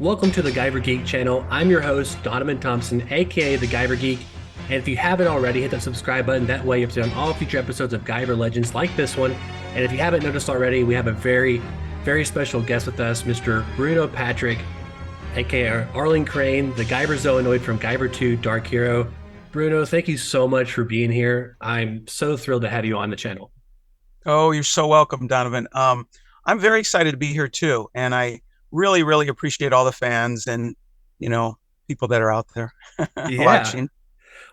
Welcome to the Guyver Geek channel. I'm your host, Donavon Thompson, aka the Guyver Geek. And if you haven't already, hit that subscribe button. That way, you'll see on all future episodes of Guyver Legends like this one. And if you haven't noticed already, we have a very, very special guest with us, Mr. Bruno Patrick, aka Arlin Crane, the Guyver Zoanoid from Guyver 2 Dark Hero. Bruno, thank you so much for being here. I'm so thrilled to have you on the channel. Oh, you're so welcome, Donovan. I'm very excited to be here too, and I really, really appreciate all the fans and people that are out there Yeah. watching.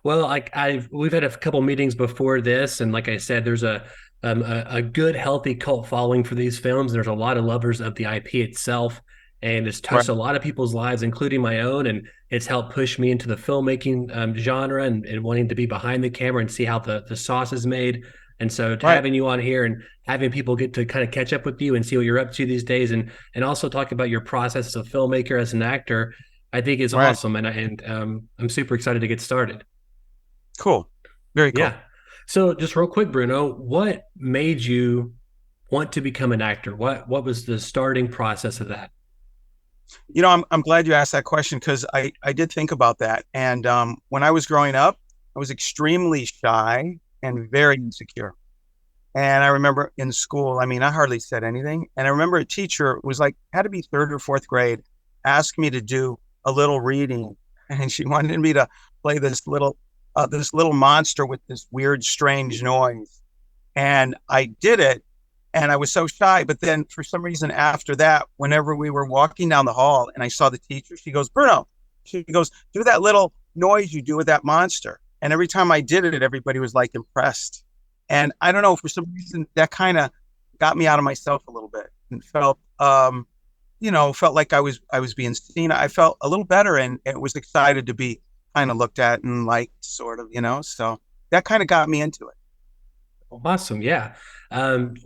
Well, we've had a couple meetings before this, and like I said, there's a good, healthy cult following for these films. There's a lot of lovers of the IP itself, and it's touched a lot of people's lives, including my own. And it's helped push me into the filmmaking genre and wanting to be behind the camera and see how the sauce is made. And so having you on here and having people get to kind of catch up with you and see what you're up to these days, and also talk about your process as a filmmaker, as an actor, I think is awesome. And I'm super excited to get started. Cool. Very cool. Yeah. So just real quick, Bruno, what made you want to become an actor? What was the starting process of that? I'm glad you asked that question because I did think about that. And when I was growing up, I was extremely shy and very insecure. And I remember in school, I hardly said anything. And I remember a teacher was like, had to be third or fourth grade, asked me to do a little reading. And she wanted me to play this little monster with this weird, strange noise. And I did it. And I was so shy. But then for some reason after that, whenever we were walking down the hall and I saw the teacher, she goes, Bruno, she goes, do that little noise you do with that monster. And every time I did it, everybody was like impressed. And I don't know, for some reason that kind of got me out of myself a little bit and felt like I was being seen. I felt a little better and it was excited to be kind of looked at and liked, sort of, so that kind of got me into it. Awesome. Yeah. Well, so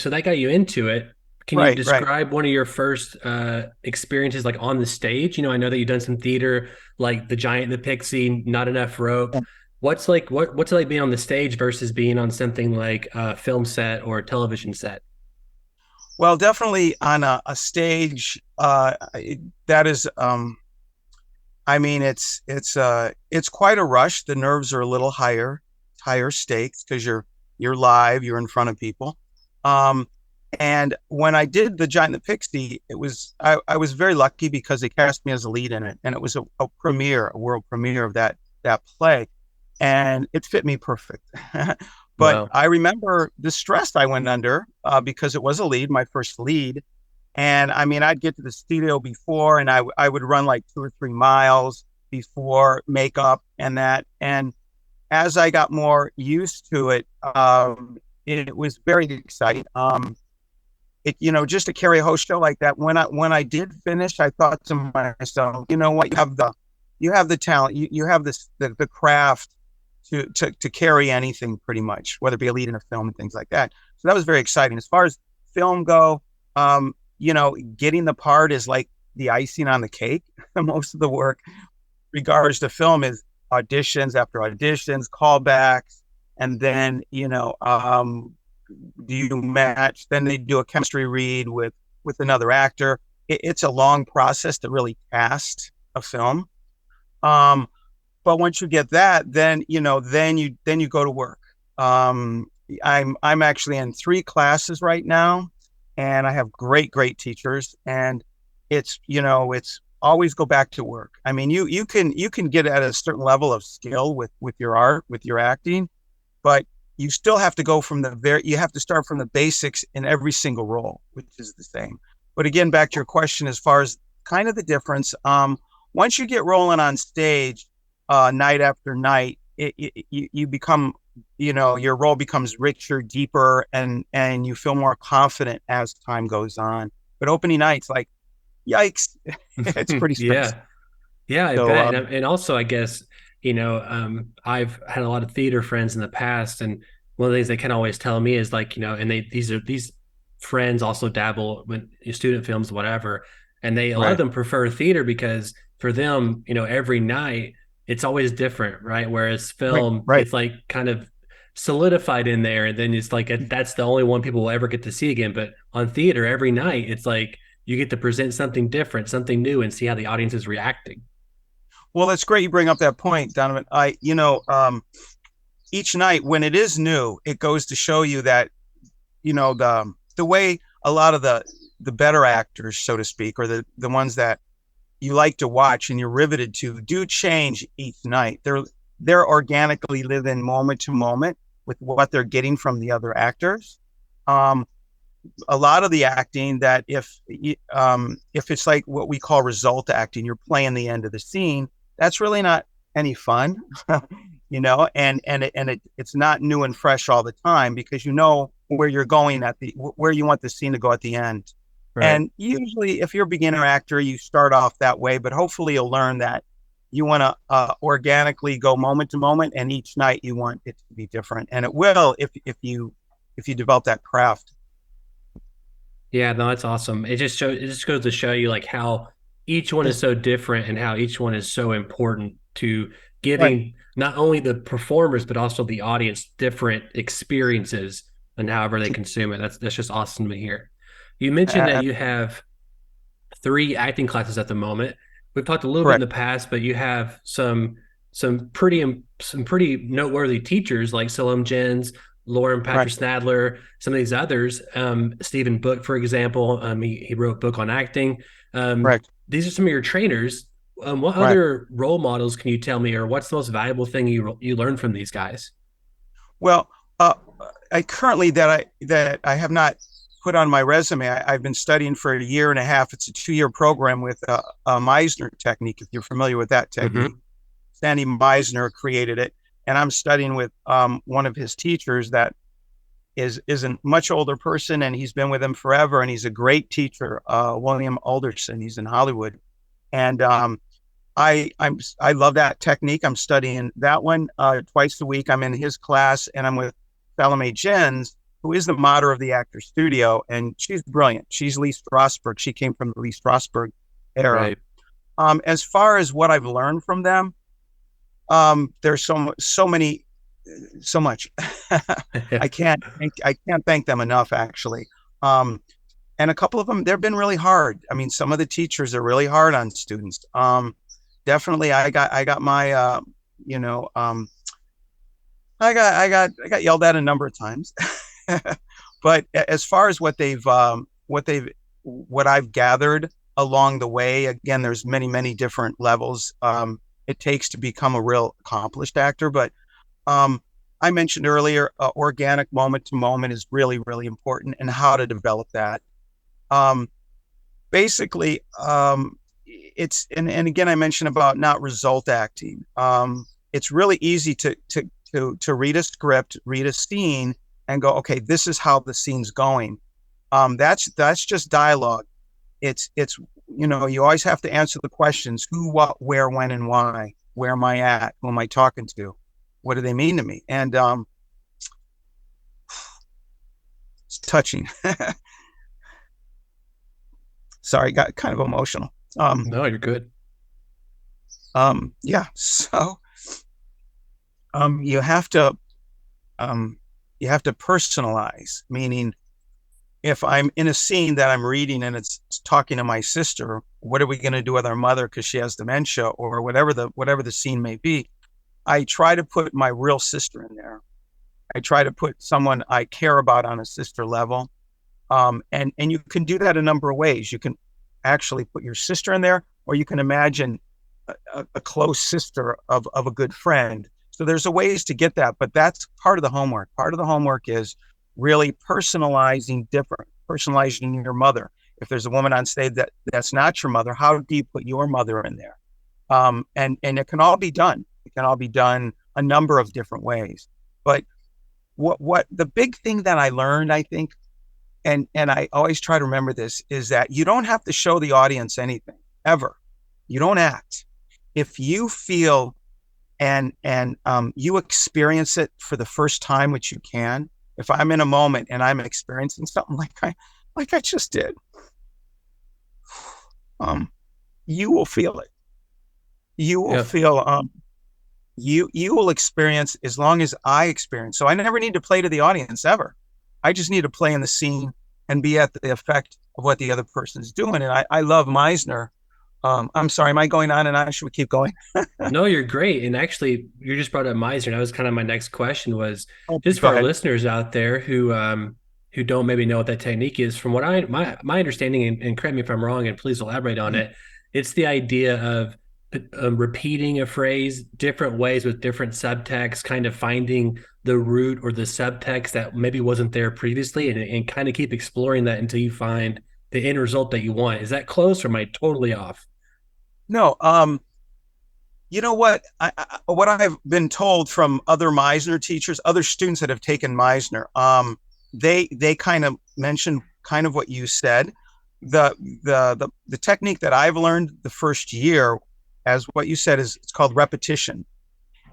that got you into it. Can you describe one of your first experiences like on the stage? I know that you've done some theater, like The Giant, the Pixie, Not Enough Rope. Yeah. What's it like being on the stage versus being on something like a film set or a television set? Well, definitely on a stage, that is, it's quite a rush. The nerves are a little higher stakes because you're live, you're in front of people. And when I did The Giant and the Pixie, I was very lucky because they cast me as a lead in it, and it was a world premiere of that play, and it fit me perfect. But wow. I remember the stress I went under because it was a lead, my first lead, and I'd get to the studio before, and I would run like 2 or 3 miles before makeup and that, and as I got more used to it, it was very exciting. Just to carry a whole show like that. When I did finish, I thought to myself, you know what, you have the talent, you have the craft to carry anything pretty much, whether it be a lead in a film and things like that. So that was very exciting. As far as film go, getting the part is like the icing on the cake. Most of the work regards to film is auditions after auditions, callbacks, and then do you match? Then they do a chemistry read with another actor. It's a long process to really cast a film. But once you get that, then you go to work. I'm actually in 3 classes right now, and I have great teachers, and it's always go back to work. You can get at a certain level of skill with your art, with your acting, but you still have to go you have to start from the basics in every single role, which is the same. But again, back to your question, as far as kind of the difference, once you get rolling on stage, night after night, you become, your role becomes richer, deeper, and you feel more confident as time goes on. But opening nights, like, yikes, it's pretty stressful. Yeah, I bet. And also, I guess, I've had a lot of theater friends in the past, and one of the things they kind of always tell me is like, and these friends also dabble with student films, whatever, and a lot of them prefer theater because for them, every night it's always different, right? Whereas film, it's like kind of solidified in there, and then it's like that's the only one people will ever get to see again. But on theater every night, it's like you get to present something different, something new, and see how the audience is reacting. Well, that's great you bring up that point, Donovan. Each night when it is new, it goes to show you that, the way a lot of the better actors, so to speak, or the ones that you like to watch and you're riveted to, do change each night. They're organically living moment to moment with what they're getting from the other actors. A lot of the acting that if it's like what we call result acting, you're playing the end of the scene, that's really not any fun, it's not new and fresh all the time, because you know where you're going where you want the scene to go at the end. Right. And usually if you're a beginner actor, you start off that way, but hopefully you'll learn that you want to organically go moment to moment, and each night you want it to be different, and it will if you develop that craft. Yeah, no, that's awesome. It just goes to show you like how each one is so different and how each one is so important to giving Right. not only the performers but also the audience different experiences and however they consume it. That's just awesome to hear. You mentioned that you have 3 acting classes at the moment. We've talked a little bit in Correct. the past, but you have some pretty noteworthy teachers like Salam Jens, Lauren Right. Patrick Snadler, some of these others. Stephen Book, for example, he wrote a book on acting. Correct. These are some of your trainers. What Right. other role models can you tell me, or what's the most valuable thing you learned from these guys? Well, I currently that I have not put on my resume. I've been studying for a year and a half. It's a 2-year program with a Meisner technique, if you're familiar with that technique. Mm-hmm. Sandy Meisner created it, and I'm studying with one of his teachers that is a much older person, and he's been with him forever, and he's a great teacher, William Alderson. He's in Hollywood, and I love that technique. I'm studying that one twice a week. I'm in his class, and I'm with Salome Jens, who is the moderator of the Actor Studio, and she's brilliant. She's Lee Strasberg. She came from the Lee Strasberg era. Right. As far as what I've learned from them, there's so much. I can't thank them enough, actually. And a couple of them, they've been really hard. I mean, some of the teachers are really hard on students. Definitely, I got my, I got yelled at a number of times. But as far as what I've gathered along the way, again, there's many different levels it takes to become a real accomplished actor. But I mentioned earlier, organic moment to moment is really important, and how to develop that. Basically, it's and again, I mentioned about not result acting. It's really easy to read a script, read a scene, and go, okay, this is how the scene's going. That's just dialogue. It's you always have to answer the questions: who, what, where, when, and why. Where am I at? Who am I talking to? What do they mean to me? And it's touching. Sorry, got kind of emotional. No, you're good. Yeah. So you have to personalize, meaning if I'm in a scene that I'm reading and it's talking to my sister, what are we going to do with our mother because she has dementia, or whatever the scene may be? I try to put my real sister in there. I try to put someone I care about on a sister level. And you can do that a number of ways. You can actually put your sister in there, or you can imagine a close sister of a good friend. So there's a ways to get that, but that's part of the homework. Part of the homework is really personalizing your mother. If there's a woman on stage that's not your mother, how do you put your mother in there? And it can all be done. It can all be done a number of different ways. But what the big thing that I learned, I think, and I always try to remember this, is that you don't have to show the audience anything, ever. You don't act. If you feel and you experience it for the first time, which you can. If I'm in a moment and I'm experiencing something like I just did, you will feel it. You will feel you will experience as long as I experience. So I never need to play to the audience ever. I just need to play in the scene and be at the effect of what the other person's doing. And I love Meisner. I'm sorry, am I going on and on? Should we keep going? No, you're great. And actually, you just brought up Meisner. And that was kind of my next question was Oh, just go for our ahead. listeners out there who don't maybe know what that technique is. From what my understanding, and correct me if I'm wrong, and please elaborate on it. It's the idea of repeating a phrase different ways with different subtext, kind of finding the root or the subtext that maybe wasn't there previously, and kind of keep exploring that until you find the end result that you want. Is that close, or am I totally off? No, you know what? What I've been told from other Meisner teachers, other students that have taken Meisner, they kind of mentioned kind of what you said. The technique that I've learned the first year, as what you said, is it's called repetition,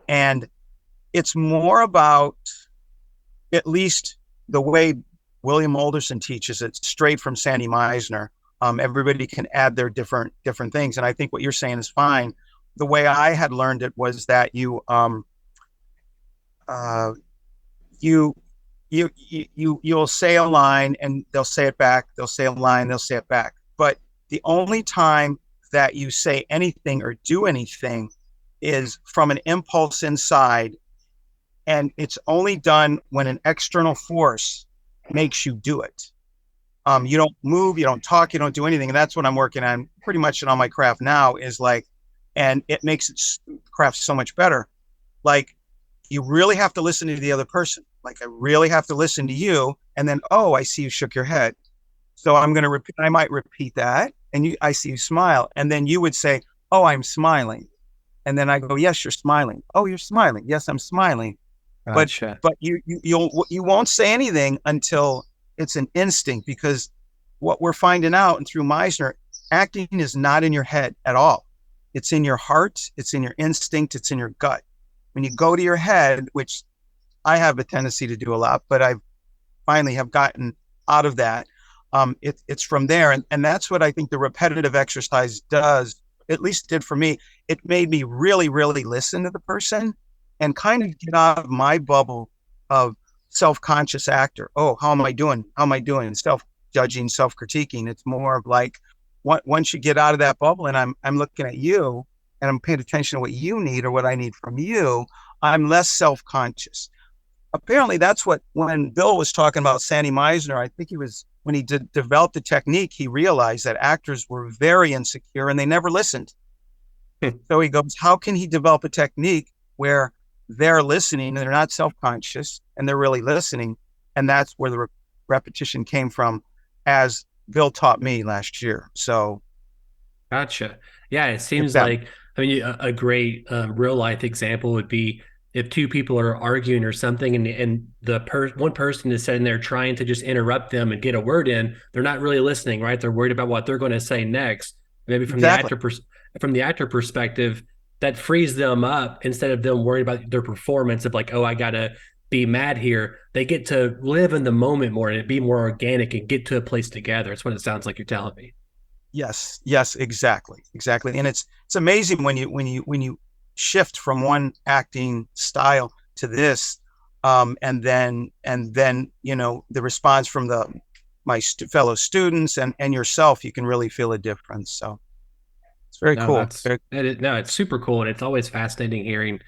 and it's more about, at least the way William Alderson teaches it, straight from Sandy Meisner. Everybody can add their different things, and I think what you're saying is fine. The way I had learned it was that uh, you you'll say a line and they'll say it back. They'll say a line, they'll say it back. But the only time that you say anything or do anything is from an impulse inside, and it's only done when an external force makes you do it. You don't move, you don't talk, you don't do anything, and that's what I'm working on pretty much on my craft now. Is like, and it makes it craft so much better. Like, you really have to listen to the other person. Like, I really have to listen to you, and then, oh, I see you shook your head. So I'm going to repeat. I might repeat that, and I see you smile, and then you would say, oh, I'm smiling, and then I go, yes, you're smiling. Oh, you're smiling. Yes, I'm smiling. But Gotcha. you won't say anything until it's an instinct, because what we're finding out, and through Meisner, acting is not in your head at all. It's in your heart. It's in your instinct. It's in your gut. When you go to your head, which I have a tendency to do a lot, but I finally have gotten out of that. It's from there. And that's what I think the repetitive exercise does, at least did for me. It made me really, really listen to the person and kind of get out of my bubble of self-conscious actor. Oh, how am I doing? How am I doing? Self-judging, self-critiquing. It's more of like, once you get out of that bubble and I'm looking at you and I'm paying attention to what you need or what I need from you, I'm less self-conscious. Apparently that's what, when Bill was talking about Sandy Meisner, I think when he developed the technique, he realized that actors were very insecure and they never listened. So he goes, how can he develop a technique where they're listening and they're not self-conscious and they're really listening? And that's where the repetition came from, as Bill taught me last year. So Gotcha. Yeah, it it's seems that. like, I mean, a great real life example would be if two people are arguing or something, and one person is sitting there trying to just interrupt them and get a word in. They're not really listening, right? They're worried about what they're going to say next. Maybe Exactly. from the actor perspective, that frees them up instead of them worried about their performance of like, oh, I gotta be mad here. They get to live in the moment more and be more organic and get to a place together. That's what it sounds like you're telling me. Yes, exactly. And it's amazing when you shift from one acting style to this, and then the response from my fellow students and yourself, you can really feel a difference. So it's very No, cool. no, it's super cool, and it's always fascinating hearing.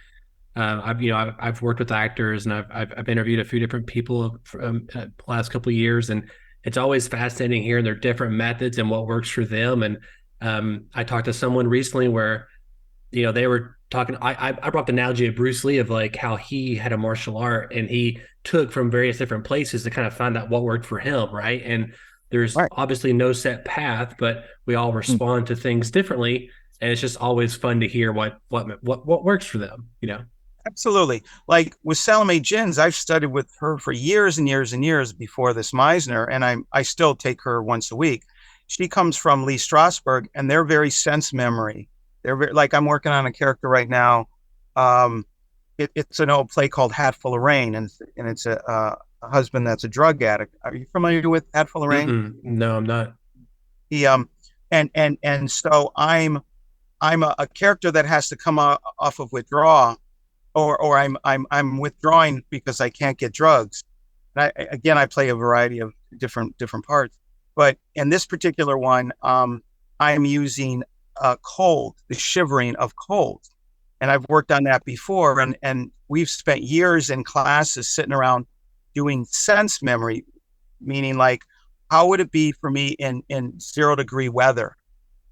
I've worked with actors, and I've interviewed a few different people from the last couple of years, and it's always fascinating hearing their different methods and what works for them. And I talked to someone recently where they were talking. I brought the analogy of Bruce Lee of like how he had a martial art and he took from various different places to kind of find out what worked for him, right? And there's Right. obviously no set path, but we all respond to things differently, and it's just always fun to hear what works for them. Absolutely. Like with Salome Jins, I've studied with her for years and years and years before this Meisner, and I still take her once a week. She comes from Lee Strasberg, and they're very sense memory. They're very, like, I'm working on a character right now. Um, it's an old play called Hatful of Rain, and it's a husband that's a drug addict. Are you familiar with Hatful of Rain? No, I'm not. He and so I'm a character that has to come off of withdrawal, or I'm withdrawing because I can't get drugs. And I play a variety of different parts. But in this particular one, I'm using cold, the shivering of cold. And I've worked on that before. And we've spent years in classes sitting around doing sense memory, meaning like, how would it be for me in 0-degree weather?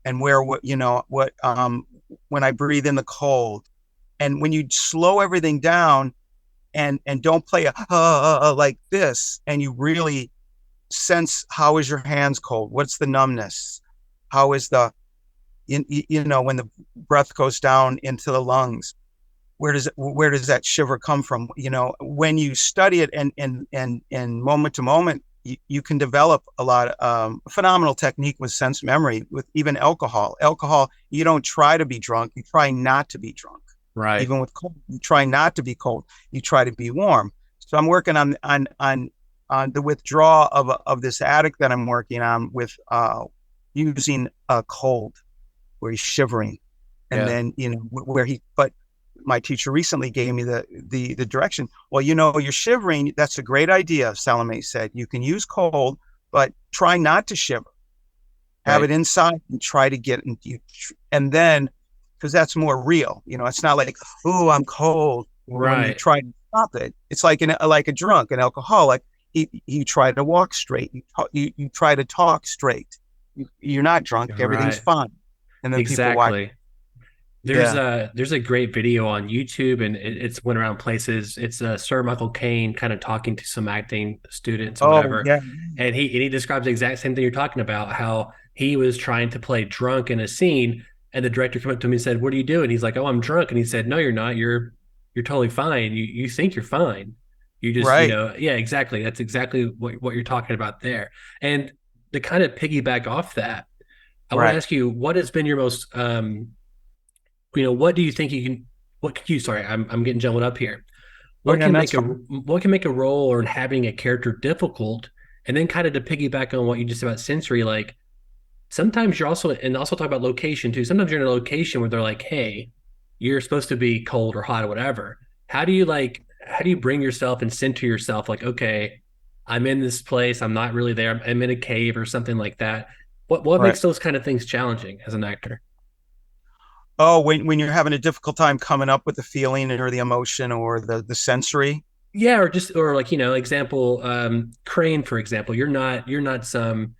And where, when I breathe in the cold. And when you slow everything down and don't play like this, and you really sense, how is your hands cold? What's the numbness? How is when the breath goes down into the lungs, where does that shiver come from? When you study it and moment to moment, you can develop a lot of phenomenal technique with sense memory, with even alcohol. You don't try to be drunk, you try not to be drunk. Right. Even with cold, you try not to be cold, you try to be warm. So I'm working on the withdrawal of this addict that I'm working on with using cold, where he's shivering, and then but my teacher recently gave me the direction. Well, you're shivering. That's a great idea, Salome said. You can use cold, but try not to shiver. Have it inside and try to get it. And then, because that's more real. It's not like, oh, I'm cold. Right. When you try to stop it, it's like a drunk, an alcoholic. You try to walk straight. You try to talk straight. You're not drunk. Everything's fine. And then people watch. There's a great video on YouTube, and it's went around places. It's Sir Michael Caine kind of talking to some acting students or whatever. Yeah. And he describes the exact same thing you're talking about, how he was trying to play drunk in a scene, and the director came up to him and said, "What are you doing?" He's like, "Oh, I'm drunk." And he said, "No, you're not. You're totally fine. You think you're fine. You just, yeah, exactly. That's exactly what you're talking about there." And to kind of piggyback off that, I want to ask you, what has been your most what do you think I'm getting jumbled up here. What can make a role or inhabiting a character difficult? And then kind of to piggyback on what you just said about sensory, like sometimes you're also talk about location too. Sometimes you're in a location where they're like, hey, you're supposed to be cold or hot or whatever. How do you bring yourself and center yourself like, okay, I'm in this place, I'm not really there, I'm in a cave or something like that? What makes those kind of things challenging as an actor? Oh, when you're having a difficult time coming up with the feeling or the emotion or the sensory. Yeah, or like, example, Crane, for example, you're not some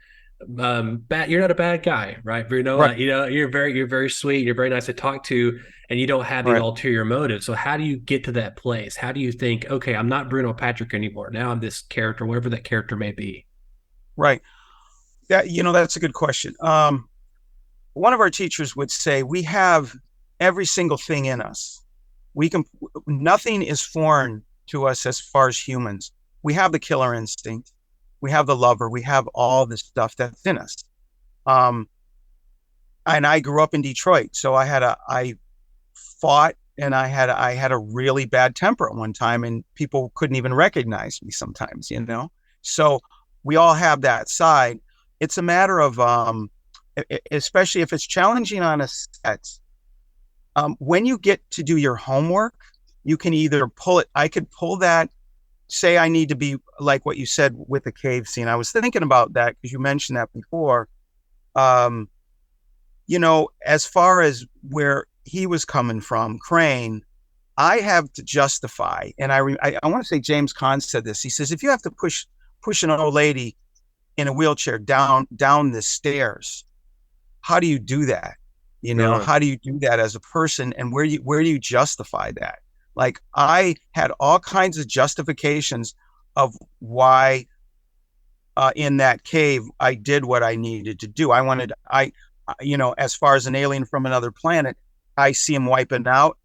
bad, you're not a bad guy, right? Bruno, you're very sweet, you're very nice to talk to, and you don't have the ulterior motive. So how do you get to that place? How do you think, okay, I'm not Bruno Patrick anymore. Now I'm this character, whatever that character may be. Right. That's a good question. One of our teachers would say, we have every single thing in us. Nothing is foreign to us as far as humans. We have the killer instinct. We have the lover. We have all the stuff that's in us. And I grew up in Detroit, so I fought, and I had a really bad temper at one time, and people couldn't even recognize me sometimes, So we all have that side. It's a matter of, especially if it's challenging on a set, when you get to do your homework, you can either pull it. I could pull that, say I need to be like what you said with the cave scene. I was thinking about that because you mentioned that before. As far as where he was coming from, Crane, I have to justify. And I want to say James Caan said this. He says, if you have to push an old lady in a wheelchair down the stairs, how do you do that? How do you do that as a person, and where do you justify that? Like, I had all kinds of justifications of why in that cave I did what I needed to do. As far as an alien from another planet, I see them wiping out.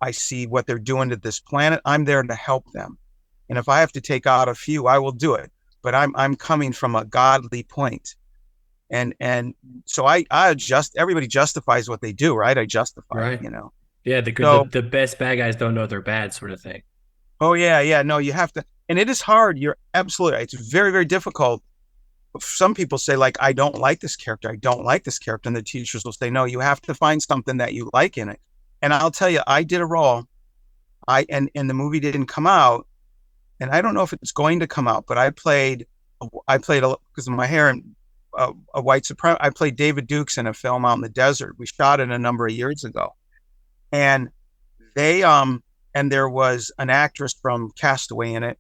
I see what they're doing to this planet. I'm there to help them. And if I have to take out a few, I will do it. But I'm coming from a godly point. And so I adjust. Everybody justifies what they do, right? I justify, Yeah, the best bad guys don't know they're bad, sort of thing. Oh yeah. No, you have to, and it is hard. You're absolutely right. It's very, very difficult. Some people say, like, I don't like this character. I don't like this character. And the teachers will say, no, you have to find something that you like in it. And I'll tell you, I did a role. and the movie didn't come out, and I don't know if it's going to come out, but I played because of my hair and a white supremacist. I played David Dukes in a film out in the desert. We shot it a number of years ago, and they and there was an actress from Castaway in it,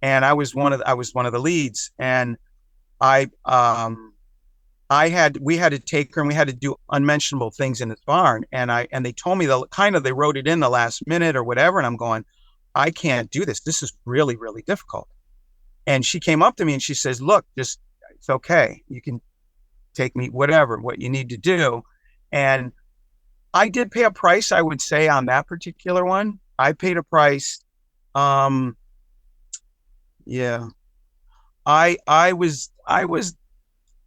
and I was one of the leads, and I we had to take her and we had to do unmentionable things in this barn, and they told me they wrote it in the last minute or whatever, and I'm going, I can't do this. This is really, really difficult. And she came up to me and she says, look, just, it's okay. You can take me, whatever, what you need to do. And I did pay a price, I would say, on that particular one. I paid a price. Yeah, I was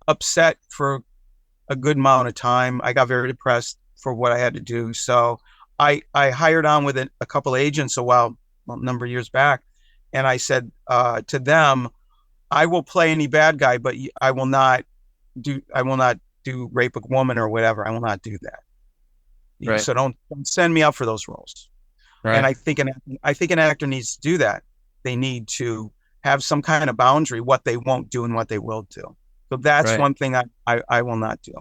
upset for a good amount of time. I got very depressed for what I had to do. So I hired on with a couple of agents a number of years back. And I said to them, I will play any bad guy, but I will not do rape a woman or whatever. I will not do that. Right. So don't send me up for those roles. Right. And I think an actor needs to do that. They need to have some kind of boundary, what they won't do and what they will do. So that's one thing I will not do.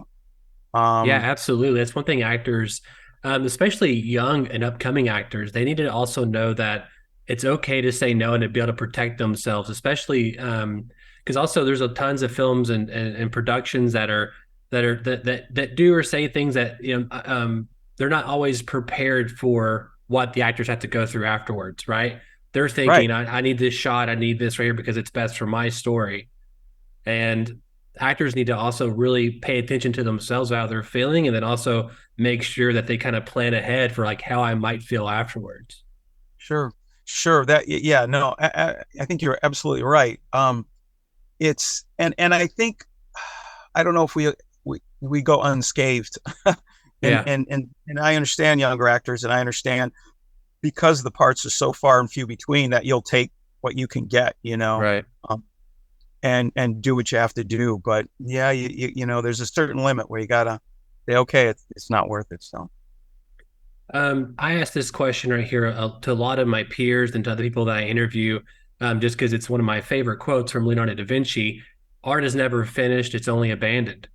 Yeah, absolutely. That's one thing actors, especially young and upcoming actors, they need to also know that it's okay to say no and to be able to protect themselves, especially because also there's tons of films and productions that do or say things that they're not always prepared for what the actors have to go through afterwards, right? They're thinking, Right. I need this shot, I need this right here because it's best for my story. And actors need to also really pay attention to themselves, how they're feeling, and then also make sure that they kind of plan ahead for like how I might feel afterwards. Sure. Yeah, no, I think you're absolutely right. And I think, I don't know if we go unscathed. and, Yeah. and, and, and I understand younger actors, and I understand because the parts are so far and few between that you'll take what you can get, Right. and do what you have to do. But yeah, there's a certain limit where you gotta say, okay, it's not worth it. So I asked this question right here to a lot of my peers and to other people that I interview, just because it's one of my favorite quotes from Leonardo da Vinci. Art is never finished; it's only abandoned.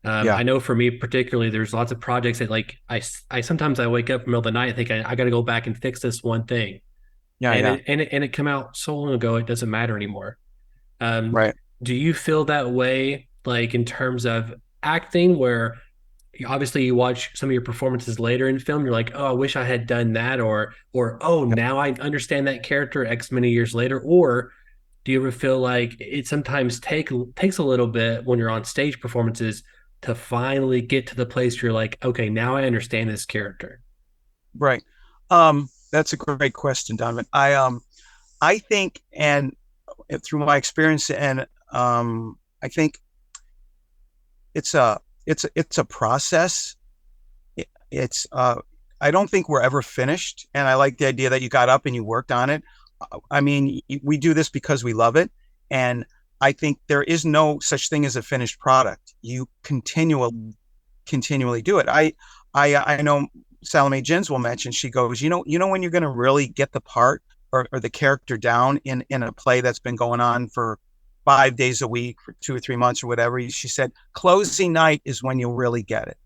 yeah, I know for me particularly, there's lots of projects that like I sometimes I wake up in the middle of the night and think I got to go back and fix this one thing, yeah, and yeah, it come out so long ago it doesn't matter anymore. Um, right. do you feel that way, like in terms of acting, where obviously you watch some of your performances later in film, you're like, oh, I wish I had done that, or oh, now I understand that character X many years later, or do you ever feel like it sometimes takes a little bit when you're on stage performances to finally get to the place where you're like, okay, now I understand this character? Right. That's a great question, Donovan. I think, and through my experience, and I think it's a process. It's I don't think we're ever finished, and I like the idea that you got up and you worked on it. I mean, we do this because we love it, and I think there is no such thing as a finished product. You continually do it. I know Salome Jins will mention, she goes, when you're going to really get the part or the character down in a play that's been going on for 5 days a week for 2 or 3 months or whatever. She said, closing night is when you'll really get it.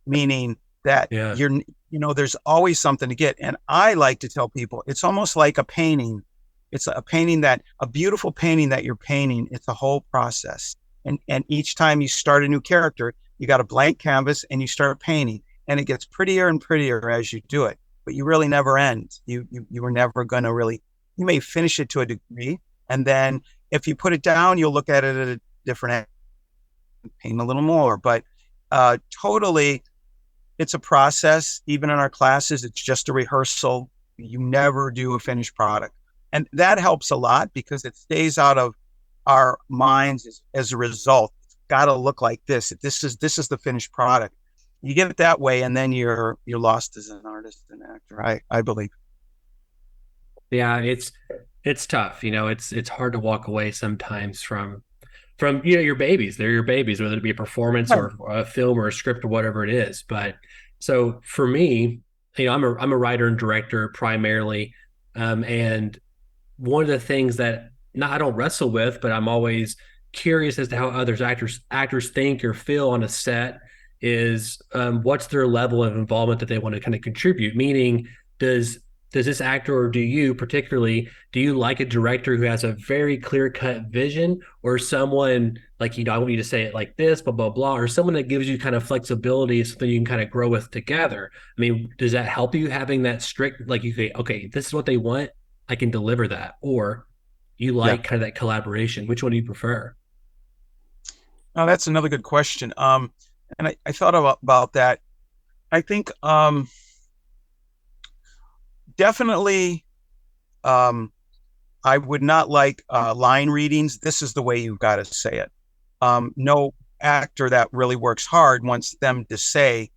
Meaning that Yeah. there's always something to get. And I like to tell people, it's almost like a painting. It's a beautiful painting that you're painting. It's a whole process. And each time you start a new character, you got a blank canvas and you start painting, and it gets prettier and prettier as you do it, but you really never end. You were never going to really, you may finish it to a degree. And then if you put it down, you'll look at it at a different angle, paint a little more, but totally it's a process. Even in our classes, it's just a rehearsal. You never do a finished product. And that helps a lot because it stays out of our minds as a result. It's got to look like this. This is the finished product. You get it that way, and then you're lost as an artist and actor. I believe. Yeah, it's tough. It's hard to walk away sometimes from your babies. They're your babies, whether it be a performance or a film or a script or whatever it is. But so for me, I'm a writer and director primarily, and one of the things that not I don't wrestle with, but I'm always curious as to how others actors think or feel on a set is what's their level of involvement that they want to kind of contribute. Meaning, does does this actor or do you particularly do you like a director who has a very clear cut vision, or someone like I want you to say it like this, blah blah blah, or someone that gives you kind of flexibility, something you can kind of grow with together? I mean, does that help you having that strict like you say, okay, this is what they want, I can deliver that, or you Yeah. like kind of that collaboration? Which one do you prefer? Oh, that's another good question. And I thought about that. I think definitely um, I would not like line readings. This is the way you've got to say it. No actor that really works hard wants them to say,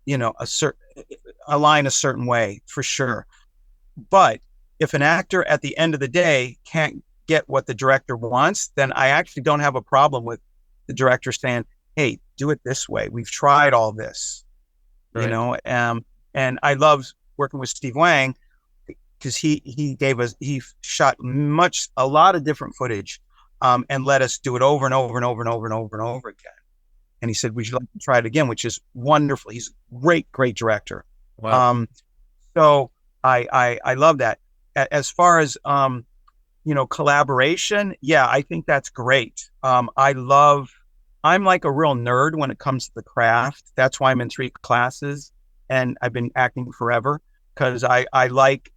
a line a certain way for sure. But if an actor at the end of the day can't get what the director wants, then I actually don't have a problem with the director saying, "Hey, do it this way. We've tried all this," you Right. know. And I love working with Steve Wang because he shot a lot of different footage, and let us do it over and over and over and over and over and over again. And he said, "Would you like to try it again?" Which is wonderful. He's a great director. Wow. Um, so I love that. As far as collaboration, yeah, I think that's great. I'm like a real nerd when it comes to the craft. That's why I'm in 3 classes and I've been acting forever because I like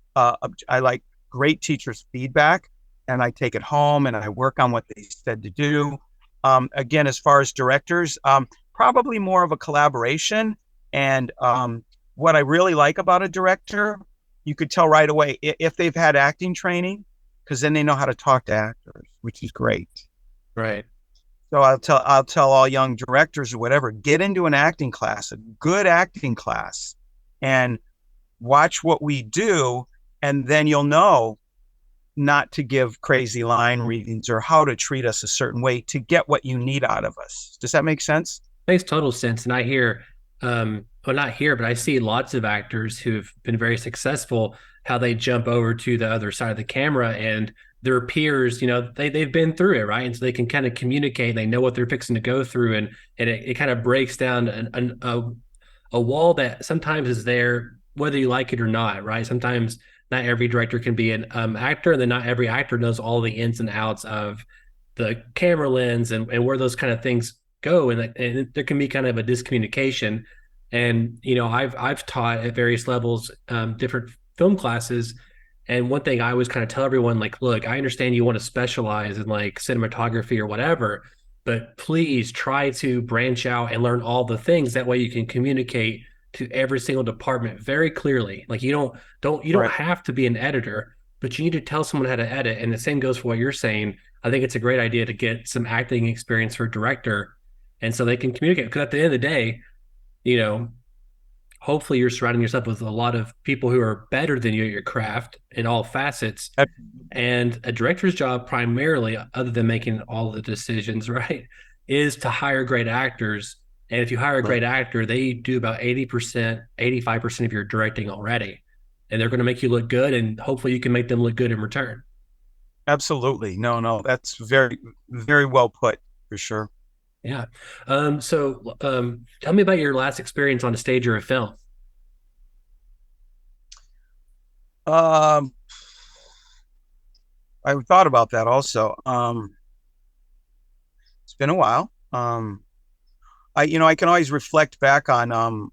great teachers' feedback and I take it home and I work on what they said to do. Again, as far as directors, probably more of a collaboration. And what I really like about a director, you could tell right away if they've had acting training, because then they know how to talk to actors, which is great. Right. So I'll tell all young directors or whatever, get into an acting class, a good acting class, and watch what we do, and then you'll know not to give crazy line readings or how to treat us a certain way to get what you need out of us. Does that make sense? Makes total sense. And I hear, well, not here, but I see lots of actors who've been very successful, how they jump over to the other side of the camera and their peers, they've been through it, right? And so they can kind of communicate, they know what they're fixing to go through. And it kind of breaks down a wall that sometimes is there, whether you like it or not, right? Sometimes not every director can be an actor, and then not every actor knows all the ins and outs of the camera lens and where those kind of things go, and there can be kind of a discommunication. And I've taught at various levels, different film classes, and one thing I always kind of tell everyone, like, look, I understand you want to specialize in like cinematography or whatever, but please try to branch out and learn all the things. That way you can communicate to every single department very clearly. Like you don't Right. have to be an editor, but you need to tell someone how to edit. And the same goes for what you're saying. I think it's a great idea to get some acting experience for a director, and so they can communicate. Because at the end of the day, you know, hopefully you're surrounding yourself with a lot of people who are better than you at your craft in all facets. And a director's job, primarily, other than making all the decisions, right, is to hire great actors. And if you hire a Right. great actor, they do about 80%, 85% of your directing already. And they're going to make you look good. And hopefully you can make them look good in return. Absolutely. No, no, that's very, very well put for sure. Yeah. So tell me about your last experience on a stage or a film. Um, I thought about that also. It's been a while. I can always reflect back on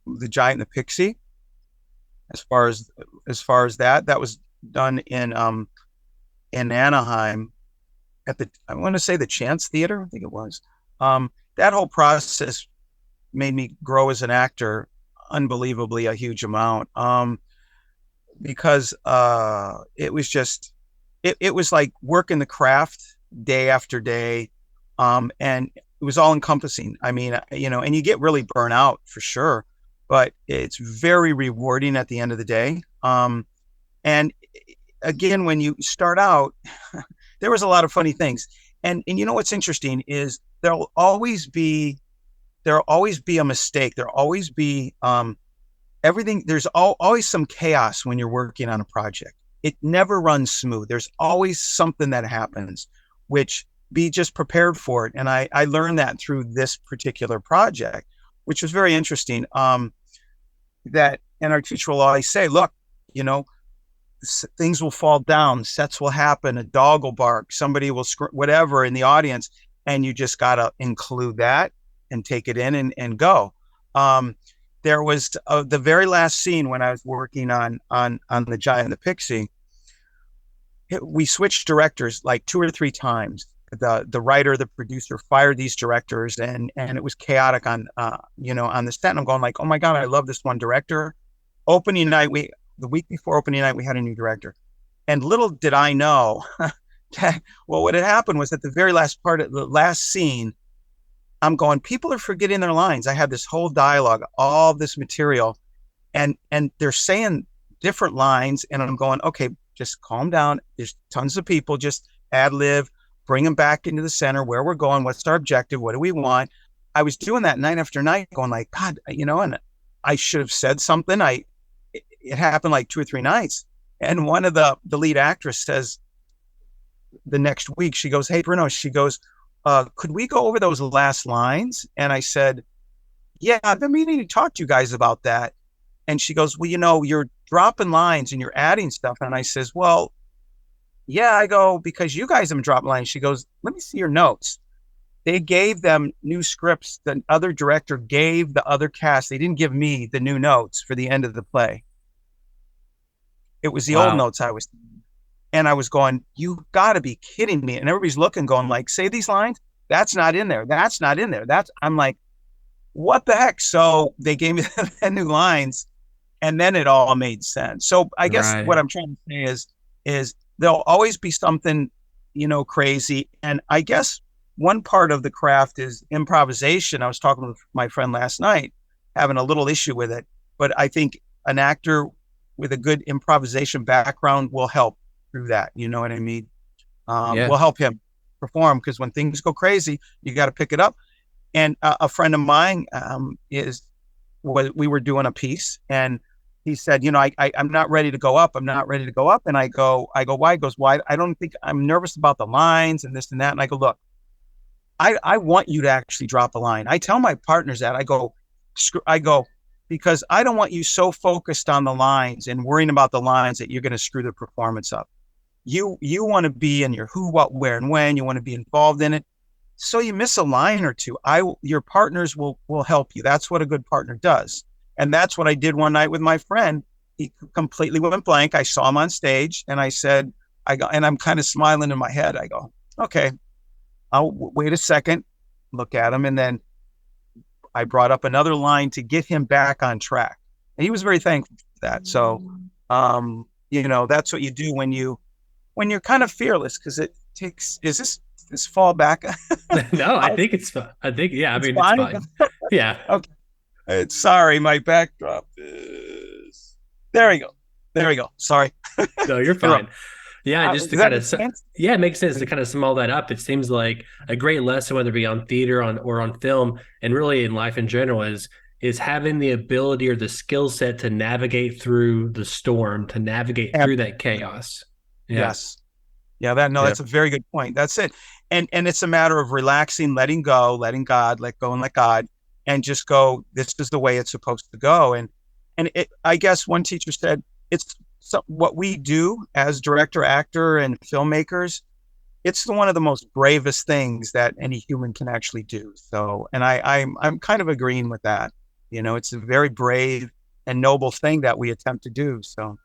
the Giant and the Pixie as far as that was done in Anaheim at the I want to say the Chance Theater, I think it was. That whole process made me grow as an actor unbelievably a huge amount. Because it was like working the craft day after day, and it was all encompassing. I mean, and you get really burnt out for sure, but it's very rewarding at the end of the day. And again, when you start out, there was a lot of funny things, and what's interesting is there'll always be a mistake. There'll always be everything, there's always some chaos when you're working on a project. It never runs smooth. There's always something that happens, which be just prepared for it. And I learned that through this particular project, which was very interesting. That, and our teacher will always say, look, you know, things will fall down, sets will happen, a dog will bark, somebody will whatever in the audience. And you just got to include that and take it in and go. There was the very last scene when I was working on the Giant, the Pixie. We switched directors like 2 or 3 times. The writer, the producer fired these directors, and it was chaotic on on the set. And I'm going like, oh my God, I love this one director. Opening night, the week before opening night, we had a new director, and little did I know, well, what had happened was at the very last part of the last scene, I'm going, people are forgetting their lines. I had this whole dialogue, all this material, and they're saying different lines, and I'm going, okay, just calm down. There's tons of people, just ad lib, bring them back into the center, where we're going, what's our objective, what do we want? I was doing that night after night, going like, God, and I should have said something. It happened like 2 or 3 nights. And one of the lead actress says the next week, she goes, hey, Bruno, she goes, could we go over those last lines? And I said, yeah, I've been meaning to talk to you guys about that. And she goes, well, you're dropping lines and you're adding stuff. And I says, well, yeah, I go, because you guys have dropped lines. She goes, let me see your notes. They gave them new scripts. The other director gave the other cast. They didn't give me the new notes for the end of the play. It was the old notes I was, and I was going, you got to be kidding me. And everybody's looking, going like, say these lines. That's not in there. That's not in there. I'm like, what the heck? So they gave me the new lines, and then it all made sense. So I guess what I'm trying to say is there'll always be something, crazy. And I guess one part of the craft is improvisation. I was talking with my friend last night, having a little issue with it, but I think an actor with a good improvisation background will help through that. You know what I mean? Will help him perform, because when things go crazy, you got to pick it up. And a friend of mine we were doing a piece, and he said, I'm not ready to go up. I'm not ready to go up. And I go, why? He goes, why? I don't think, I'm nervous about the lines and this and that. And I go, look, I want you to actually drop a line. I tell my partners that. I go, because I don't want you so focused on the lines and worrying about the lines that you're going to screw the performance up. You want to be in your who, what, where, and when. You want to be involved in it. So you miss a line or two. Your partners will help you. That's what a good partner does. And that's what I did one night with my friend. He completely went blank. I saw him on stage, and I said, and I'm kind of smiling in my head. I go, okay, I'll wait a second, look at him. And then I brought up another line to get him back on track. And he was very thankful for that. So, that's what you do when you're kind of fearless, because it takes, is this fall back? No, I think it's fine. It's fine. Yeah. Okay. Sorry, my backdrop is, there we go. Sorry. No, you're fine. Yeah, just to kind of, it makes sense to kind of sum all that up. It seems like a great lesson, whether it be on theater or on film, and really in life in general, is having the ability or the skill set to navigate through the storm, to navigate through that chaos. Yeah. Yes. Yeah, that's a very good point. That's it. And it's a matter of relaxing, letting go, letting God, let go and let God, and just go, this is the way it's supposed to go. And I guess one teacher said, it's what we do as director, actor, and filmmakers, it's one of the most bravest things that any human can actually do. So, and I'm kind of agreeing with that. It's a very brave and noble thing that we attempt to do. So.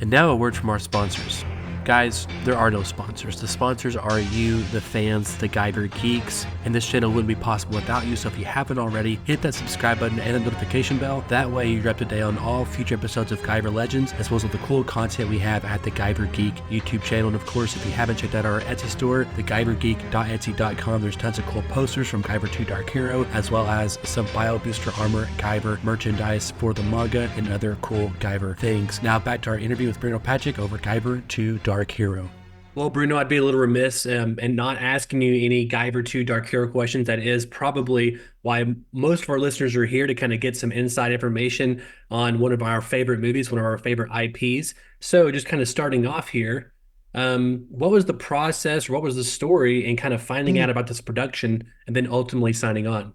And now a word from our sponsors. Guys, there are no sponsors. The sponsors are you, the fans, the Guyver geeks, and this channel wouldn't be possible without you. So if you haven't already, hit that subscribe button and the notification bell. That way you're up to date on all future episodes of Guyver Legends, as well as all the cool content we have at the Guyver Geek YouTube channel. And of course, if you haven't checked out our Etsy store, theguyvergeek.etsy.com, there's tons of cool posters from Guyver 2 Dark Hero, as well as some Bio Booster Armor Guyver merchandise for the manga and other cool Guyver things. Now back to our interview with Bruno Patrick over Guyver 2 Dark Hero. Well, Bruno, I'd be a little remiss in not asking you any Guyver 2 Dark Hero questions. That is probably why most of our listeners are here to kind of get some inside information on one of our favorite movies, one of our favorite IPs. So, just kind of starting off here, what was the process, what was the story in kind of finding out about this production and then ultimately signing on?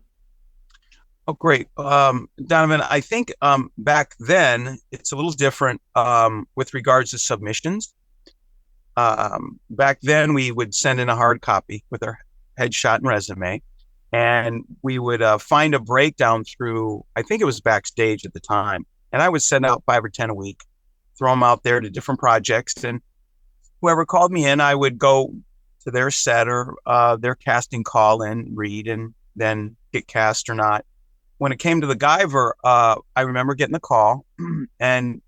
Oh, great. Donovan, I think back then it's a little different with regards to submissions. Back then, we would send in a hard copy with our headshot and resume, and we would find a breakdown through, I think it was Backstage at the time. And I would send out 5 or 10 a week, throw them out there to different projects. And whoever called me in, I would go to their set or their casting call in, read, and then get cast or not. When it came to the Guyver, I remember getting the call and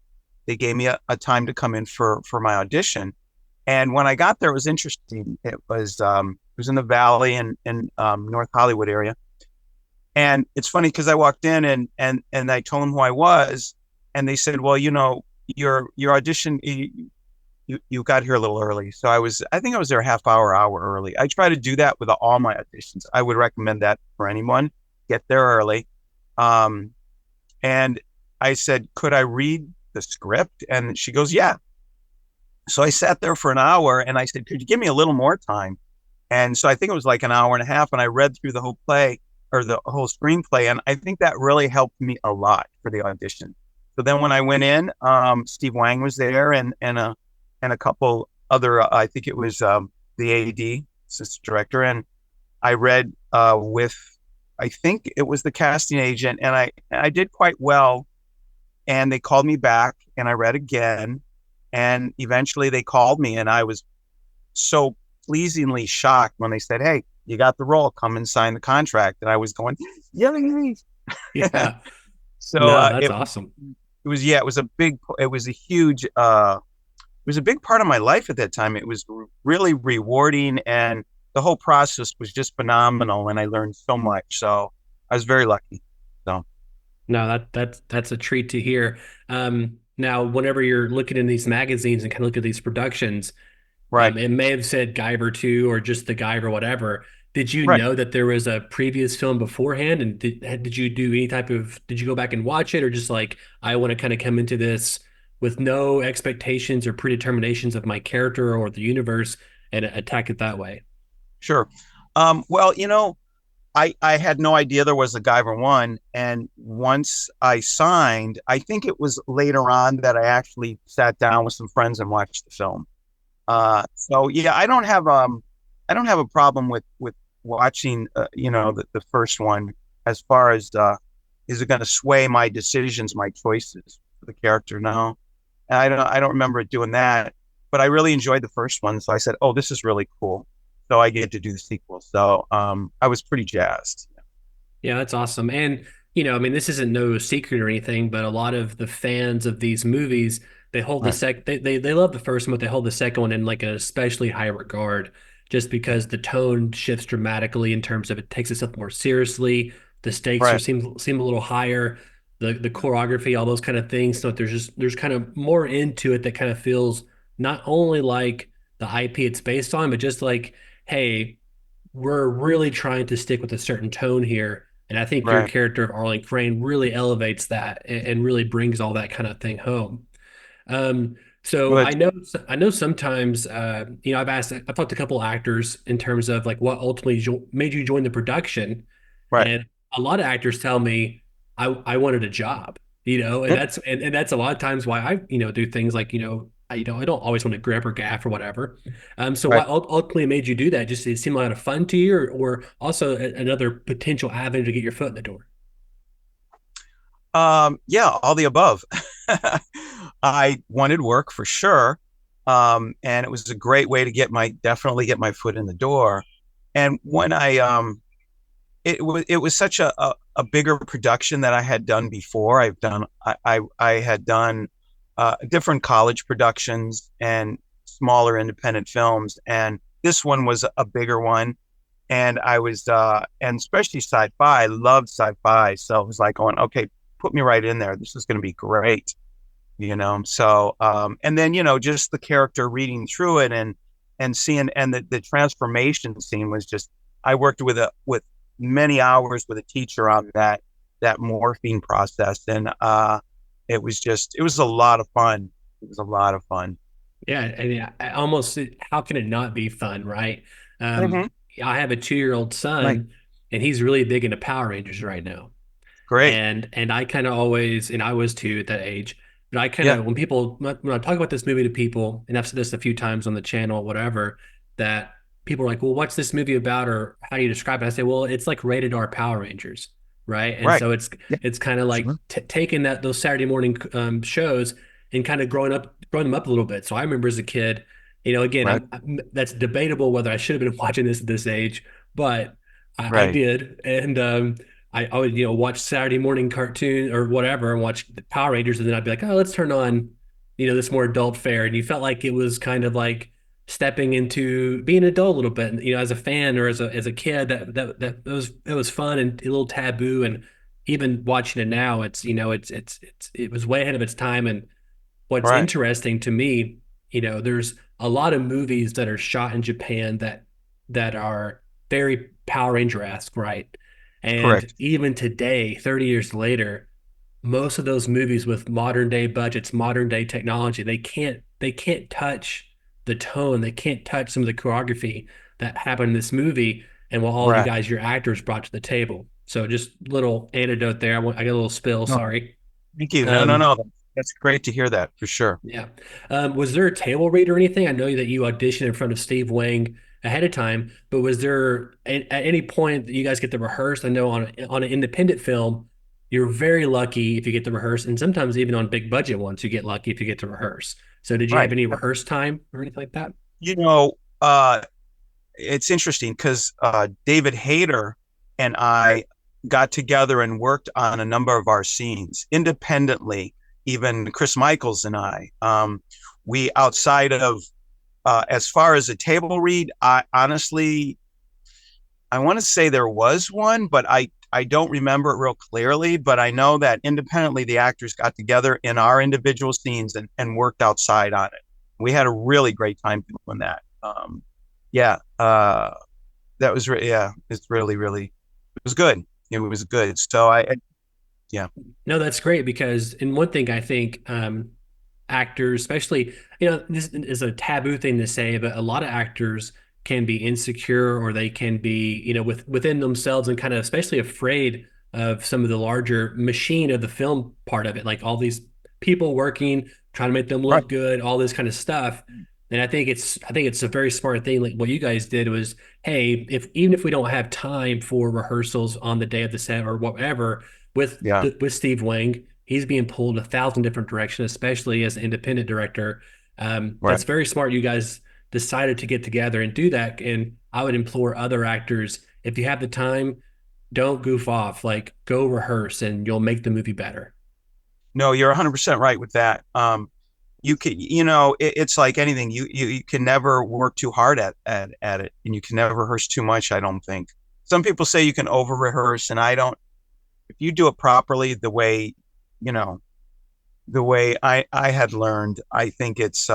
they gave me a time to come in for my audition. And when I got there, it was interesting. It was in the Valley in North Hollywood area. And it's funny because I walked in and I told them who I was, and they said, "Well, your audition, you got here a little early." So I think I was there a hour early. I try to do that with all my auditions. I would recommend that for anyone. Get there early. And I said, "Could I read the script?" And she goes, "Yeah." So I sat there for an hour and I said, "Could you give me a little more time?" And so I think it was like an hour and a half, and I read through the whole play or the whole screenplay. And I think that really helped me a lot for the audition. So then when I went in, Steve Wang was there and a couple other, I think it was the AD, assistant director. And I read with, I think it was the casting agent, and I did quite well. And they called me back and I read again. And eventually they called me, and I was so pleasingly shocked when they said, "Hey, you got the role, come and sign the contract." And I was going, "Yeah." Yeah. So No, that's awesome. it was a huge, it was a big part of my life at that time. It was really rewarding, and the whole process was just phenomenal, and I learned so much. So I was very lucky. So No, that's a treat to hear. Now, whenever you're looking in these magazines and kind of look at these productions, right, it may have said Guyver 2 or just the Guyver, whatever. Did you right. know that there was a previous film beforehand? And did you do any type of, did you go back and watch it, or just like, I want to kind of come into this with no expectations or predeterminations of my character or the universe and attack it that way? Sure. Well, I had no idea there was a Guyver one. And once I signed, I think it was later on that I actually sat down with some friends and watched the film. So yeah, I don't have a problem with watching, the first one as far as, is it going to sway my decisions, my choices for the character? No, and I don't remember it doing that, but I really enjoyed the first one. So I said, "Oh, this is really cool." So I get to do the sequel. So, I was pretty jazzed. Yeah, that's awesome. And, you know, I mean, this isn't no secret or anything, but a lot of the fans of these movies, they hold the Right. sec they love the first one, but they hold the second one in like an especially high regard just because the tone shifts dramatically in terms of it takes itself more seriously. The stakes are Right. seem a little higher, the choreography, all those kind of things. So there's kind of more into it that kind of feels not only like the IP it's based on, but just like, hey, we're really trying to stick with a certain tone here. And I think your Right. character of Arlin Crane really elevates that and really brings all that kind of thing home. So Well, that's I know sometimes, you know, I've talked to a couple actors in terms of like what ultimately made you join the production. right. And a lot of actors tell me I wanted a job, you know, and Yeah, and that's a lot of times why I, you know, do things like, you know, I don't always want to grab or gaff or whatever. So right. what ultimately made you do that? Just it seemed a lot of fun to you, or also another potential avenue to get your foot in the door. Yeah, all the above. I wanted work for sure. And it was a great way to definitely get my foot in the door. And when it was such a bigger production that I had done before. I had done different college productions and smaller independent films, and this one was a bigger one. And and especially sci-fi. I loved sci-fi, so it was like going, okay, put me right in there. This is going to be great. So and then just the character reading through it and seeing, and the transformation scene was just, I worked with many hours with a teacher on that morphine process. And it was a lot of fun. It was a lot of fun. Yeah, I mean, I almost, how can it not be fun, right? Um, Mm-hmm. I have a 2-year-old Right. son, and he's really big into Power Rangers right now. Great. And I kind of always, and I was too at that age, but I kind Yeah. of, when I talk about this movie to people, and I've said this a few times on the channel, whatever, that people are like, well, what's this movie about, or how do you describe it? I say, well, it's like rated R Power Rangers, right? And Right. so it's Yeah. it's kind of like Sure. taking those Saturday morning shows and kind of growing them up a little bit. So I remember as a kid, again, Right. that's debatable whether I should have been watching this at this age, but I Right. did, and I would, watch Saturday morning cartoon or whatever and watch the Power Rangers. And then I'd be like, oh, let's turn on, this more adult fare. And you felt like it was kind of like stepping into being an adult a little bit. And, as a fan or as a kid, it was fun and a little taboo. And even watching it now, it was way ahead of its time. And what's Right. interesting to me, there's a lot of movies that are shot in Japan that are very Power Ranger-esque, right? And Correct. even today, 30 years later, most of those movies with modern day budgets, modern day technology, they can't touch the tone, they can't touch some of the choreography that happened in this movie and what all you Right. guys, your actors, brought to the table. So just little anecdote there. I got a little spill, No, sorry. thank you. No, no, Um, no. That's great to hear that for sure. yeah. Was there a table read or anything? I know that you auditioned in front of Steve Wang ahead of time, but was there at any point that you guys get to rehearse? I know on an independent film, you're very lucky if you get to rehearse, and sometimes even on big budget ones, you get lucky if you get to rehearse. So did you have Right. any rehearse time or anything like that? You know, uh, it's interesting because David Hayter and I got together and worked on a number of our scenes independently. Even Chris Michaels and I, we outside of as far as a table read, I honestly I want to say there was one, but I don't remember it real clearly. But I know that independently the actors got together in our individual scenes and worked outside on it. We had a really great time doing that. Yeah, that was yeah, it's really it was good. It was good. So yeah, No, that's great because, and one thing I think actors, especially, this is a taboo thing to say, but a lot of actors can be insecure or they can be, within themselves and kind of especially afraid of some of the larger machine of the film part of it, like all these people working, trying to make them right. look good, all this kind of stuff. And I think it's a very smart thing. Like what you guys did was, hey, even if we don't have time for rehearsals on the day of the set or whatever, Yeah, with Steve Wang, he's being pulled 1,000 different directions, especially as an independent director. That's right. very smart. You guys decided to get together and do that. And I would implore other actors, if you have the time, don't goof off. Like go rehearse, and you'll make the movie better. No, you're 100% right with that. You can, it's like anything. You can never work too hard at it, and you can never rehearse too much. I don't think. Some people say you can over rehearse, and I don't. If you do it properly, you know, the way I had learned, I think it's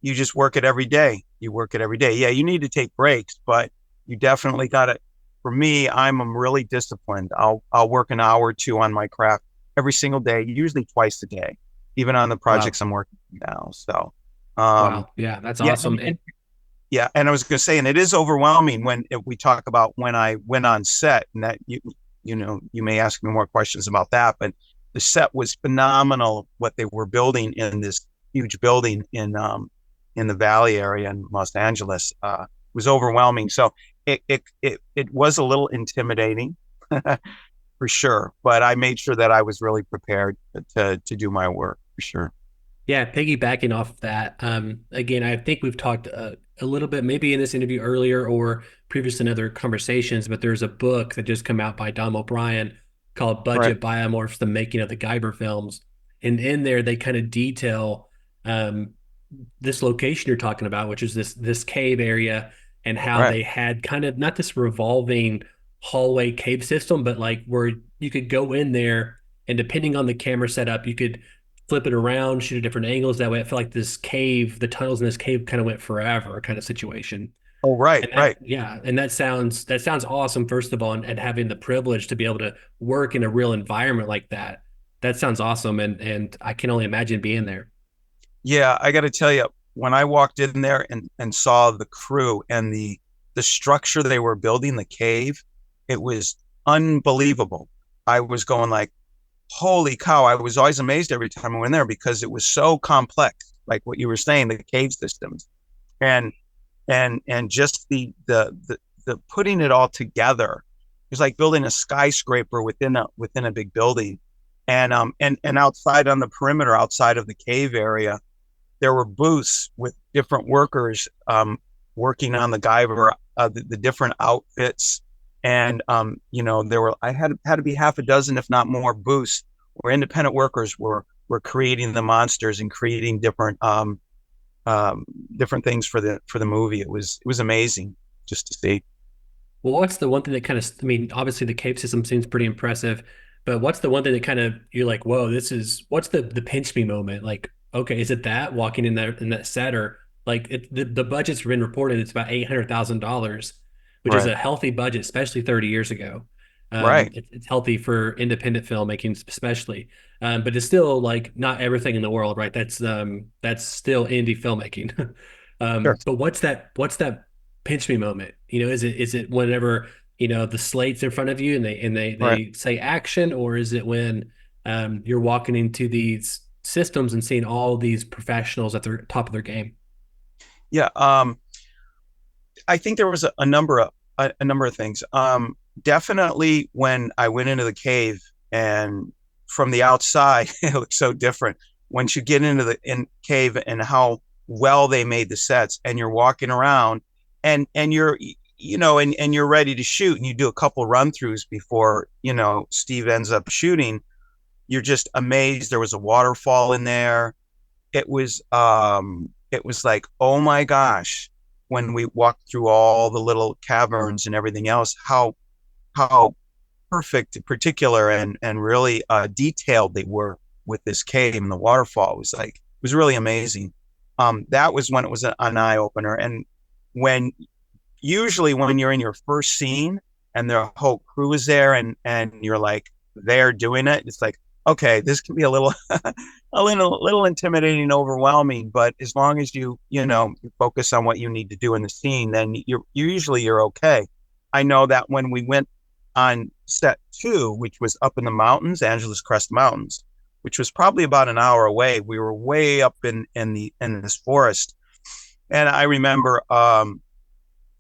you just work it every day. You work it every day. Yeah, you need to take breaks, but you definitely got to. For me, I'm really disciplined. I'll work an hour or two on my craft every single day, usually twice a day, even on the Wow. projects I'm working now. So, um, Wow. Yeah, that's yeah, awesome. yeah, and I was going to say, and it is overwhelming when if we talk about when I went on set, and that you may ask me more questions about that, but the set was phenomenal. What they were building in this huge building in the Valley area in Los Angeles was overwhelming. So it was a little intimidating for sure, but I made sure that I was really prepared to do my work for sure. Yeah, piggybacking off of that, again, I think we've talked a little bit, maybe in this interview earlier or previous in other conversations, but there's a book that just come out by Don O'Brien called Right, Budget Biomorphs: The Making of the Guyver Films. And in there, they kind of detail um, this location you're talking about, which is this cave area, and how right, they had kind of not this revolving hallway cave system, but like where you could go in there, and depending on the camera setup, you could flip it around, shoot at different angles. That way, it felt like this cave, the tunnels in this cave, kind of went forever, kind of situation. Oh, right, And right. and that sounds awesome. First of all, and having the privilege to be able to work in a real environment like that, that sounds awesome. And I can only imagine being there. Yeah, I got to tell you, when I walked in there and saw the crew and the structure they were building, the cave, it was unbelievable. I was going like, holy cow. I was always amazed every time I went there because it was so complex, like what you were saying, the cave systems. And just the putting it all together. It was like building a skyscraper within a big building. And outside on the perimeter, outside of the cave area, there were booths with different workers working on the Guyver, the different outfits. And there were I had to be half a dozen, if not more, booths where independent workers were creating the monsters and creating different things for the movie. It was amazing just to see. Well, what's the one thing that kind of, I mean, obviously the cave system seems pretty impressive, but what's the one thing that kind of, you're like, whoa, what's the pinch me moment? Like, okay, is it that walking in that set, or like the budget's been reported, it's about $800,000, which is Right, a healthy budget, especially 30 years ago. right. It's healthy for independent filmmaking, especially. But it's still like not everything in the world, right? That's still indie filmmaking. Sure. But what's that pinch me moment? Is it whenever, the slate's in front of you and they Right. they say action, or is it when you're walking into these systems and seeing all these professionals at their top of their game? Yeah. I think there was a number of things. Definitely when I went into the cave and from the outside, it looked so different. Once you get into the cave and how well they made the sets, and you're walking around, and you're and you're ready to shoot, and you do a couple run throughs before Steve ends up shooting. You're just amazed. There was a waterfall in there. It was like, oh my gosh, when we walked through all the little caverns and everything else, how perfect, particular, and really detailed they were with this cave and the waterfall. It was really amazing. That was when it was an eye opener. And when usually when you're in your first scene and the whole crew is there, and you're like they're doing it, it's like, okay, this can be a little a little intimidating and overwhelming, but as long as you focus on what you need to do in the scene, then you're okay. I know that when we went on set 2, which was up in the mountains, Angeles Crest Mountains, which was probably about an hour away, we were way up in this forest. And I remember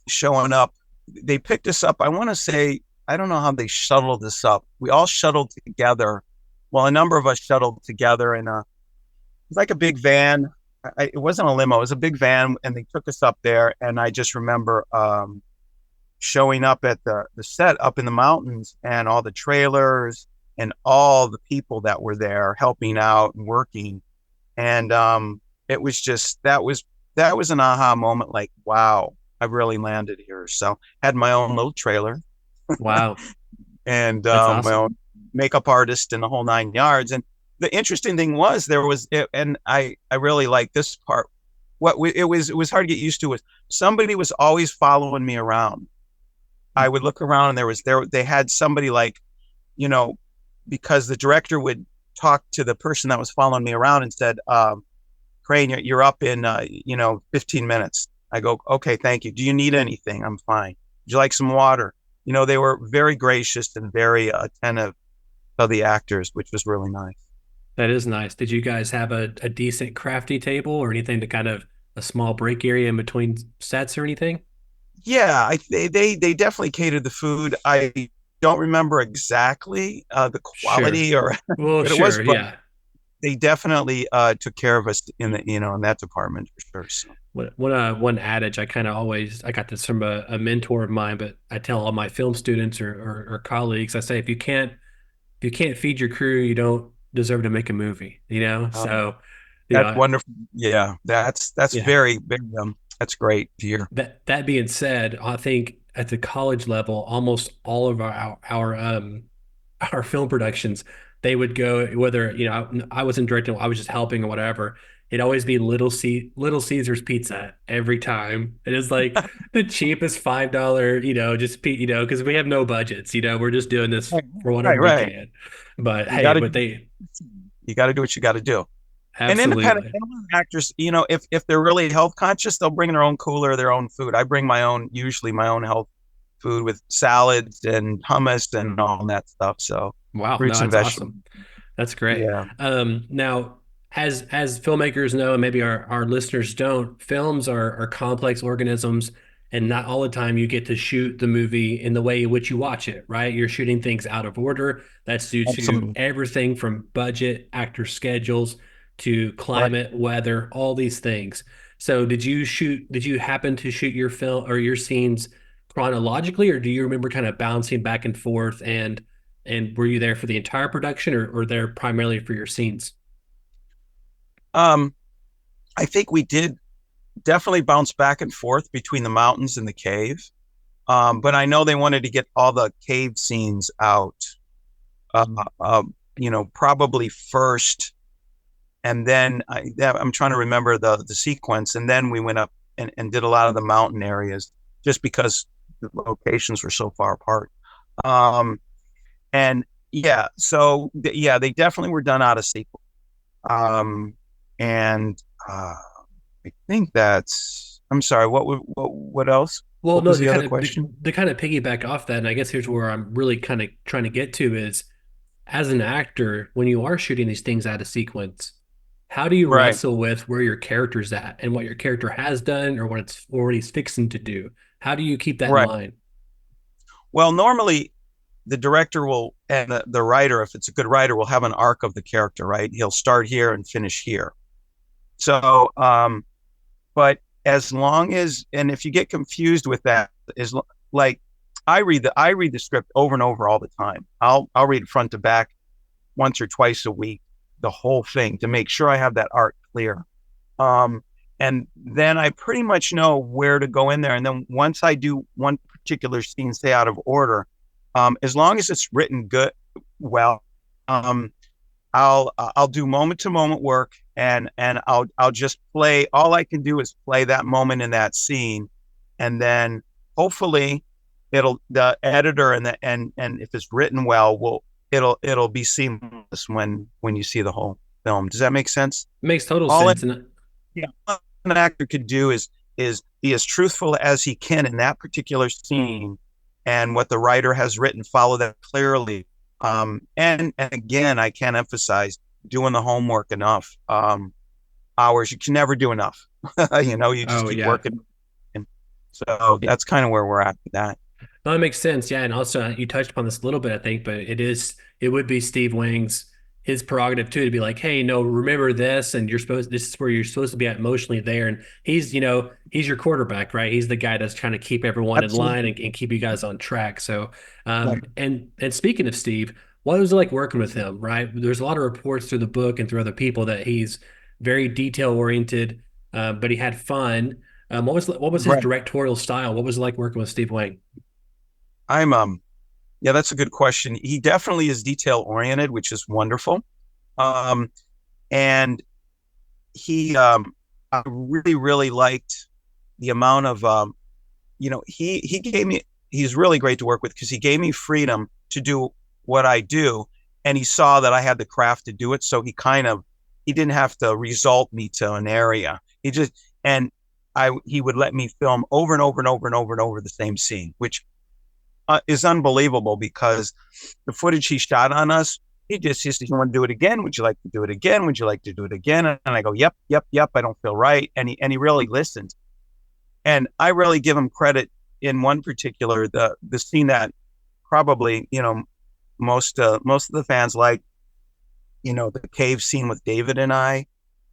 showing up. They picked us up. I want to say, I don't know how they shuttled us up. We all shuttled together. Well, a number of us shuttled together in it was like a big van. It wasn't a limo. It was a big van, and they took us up there. And I just remember showing up at the set up in the mountains, and all the trailers and all the people that were there helping out and working. And it was just that was an aha moment. Like, wow, I've really landed here. So had my own little trailer. Wow, And that's my awesome. own makeup artist and the whole 9 yards. And the interesting thing was and I really like this part. It was hard to get used to was somebody was always following me around. I would look around, and they had somebody, like, because the director would talk to the person that was following me around and said, Crane, you're up in 15 minutes. I go, okay, thank you. Do you need anything? I'm fine. Would you like some water? They were very gracious and very attentive to the actors, which was really nice. That is nice. Did you guys have a decent crafty table or anything to kind of a small break area in between sets or anything? Yeah, they definitely catered the food. I don't remember exactly the Sure. quality or Well, but it was, sure, but yeah. they definitely took care of us in that department for sure. So, One adage I got this from a mentor of mine, but I tell all my film students or colleagues, I say, if you can't feed your crew, you don't deserve to make a movie, um, So, that's wonderful. Yeah, that's yeah. very big. That's great to hear. That being said, I think at the college level, almost all of our film productions, they would go, whether, I wasn't directing, I was just helping or whatever. It'd always be Little Caesar's pizza every time. It is like the cheapest $5, because we have no budgets, we're just doing this for Right, whatever we right. can. But You hey, got to but they you got to do what you got to do. And independent absolutely. actors, if they're really health conscious, they'll bring their own cooler, their own food. I bring usually my own health food with salads and hummus and all that stuff. So Wow, no, fruits and that's vegetables. awesome. That's great. Yeah. Now, as filmmakers know, and maybe our listeners don't, films are complex organisms, and not all the time you get to shoot the movie in the way in which you watch it, right? You're shooting things out of order. That's due to Absolutely. everything from budget, actor schedules, to Right. climate, weather, all these things. So did you happen to shoot your film or your scenes chronologically, or do you remember kind of bouncing back and forth, and were you there for the entire production, or there primarily for your scenes? Um, I think we did definitely bounce back and forth between the mountains and the cave. But I know they wanted to get all the cave scenes out, uh, probably first, and then I'm trying to remember the sequence, and then we went up and did a lot of the mountain areas just because the locations were so far apart. Um, and yeah, so yeah, they definitely were done out of sequence. Um, and I think that's. I'm sorry. What else? Well, What no, was the other question? to kind of piggyback off that, and I guess here's where I'm really kind of trying to get to is, as an actor, when you are shooting these things out of sequence, how do you Right, wrestle with where your character's at and what your character has done or what he's fixing to do? How do you keep that in right. mind? Well, normally the director will and the writer, if it's a good writer, will have an arc of the character. Right, he'll start here and finish here. So, but as long as, and if you get confused with that, is like I read the script over and over all the time. I'll read front to back once or twice a week, the whole thing to make sure I have that arc clear. Um, and then I pretty much know where to go in there. And then once I do one particular scene, stay out of order, as long as it's written good, well, um, I'll do moment to moment work, and I'll just play. All I can do is play that moment in that scene, and then hopefully the editor and if it's written well, it'll be seamless when you see the whole film. Does that make sense? It makes total All sense. And yeah, an actor could do is be as truthful as he can in that particular scene, and what the writer has written, follow that clearly. And again, I can't emphasize doing the homework enough. Hours, you can never do enough. You just oh keep yeah. working, and so that's kind of where we're at with that. No, that makes sense. Yeah, and also you touched upon this a little bit, I think, but it would be Steve Wang's his prerogative too to be like, hey, no, remember this, and this is where you're supposed to be at emotionally there, and he's your quarterback, right? He's the guy that's trying to keep everyone in line Absolutely. and keep you guys on track. So, Right. and speaking of Steve, what was it like working with him? Right, there's a lot of reports through the book and through other people that he's very detail oriented, but he had fun. What was his Right. directorial style? What was it like working with Steve Wang? I'm Yeah, that's a good question. He definitely is detail oriented, which is wonderful. Um, and he I really, really liked the amount of he gave me he's really great to work with because he gave me freedom to do what I do, and he saw that I had the craft to do it. So he didn't have to result me to an area. And he would let me film over and over and over and over and over the same scene, which is unbelievable because the footage he shot on us, he said, "You want to do it again? Would you like to do it again? Would you like to do it again?" And I go, "Yep, yep, yep. I don't feel right." And he really listened. And I really give him credit in one particular, the scene that probably most of the fans like, the cave scene with David and I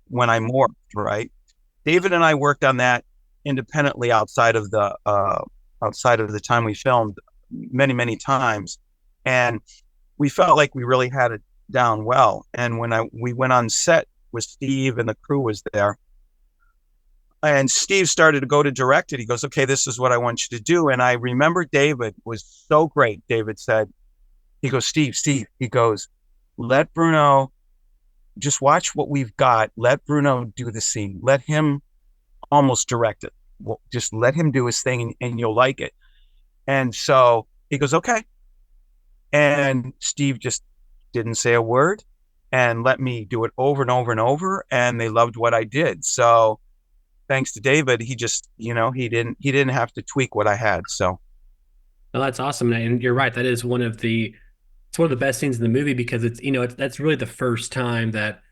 when I morphed, right? David and I worked on that independently outside of the time we filmed many, many times. And we felt like we really had it down well. And when we went on set with Steve and the crew was there, and Steve started to go to direct it, he goes, "Okay, this is what I want you to do." And I remember David was so great. David said, he goes, Steve, he goes, let Bruno just watch what we've got. Let Bruno do the scene. Let him almost direct it. Well, just let him do his thing and you'll like it. And so he goes, okay. And Steve just didn't say a word and let me do it over and over and over. And they loved what I did. So thanks to David, he just, he didn't have to tweak what I had. So. Well, that's awesome. And you're right. That is it's one of the best scenes in the movie because that's really the first time that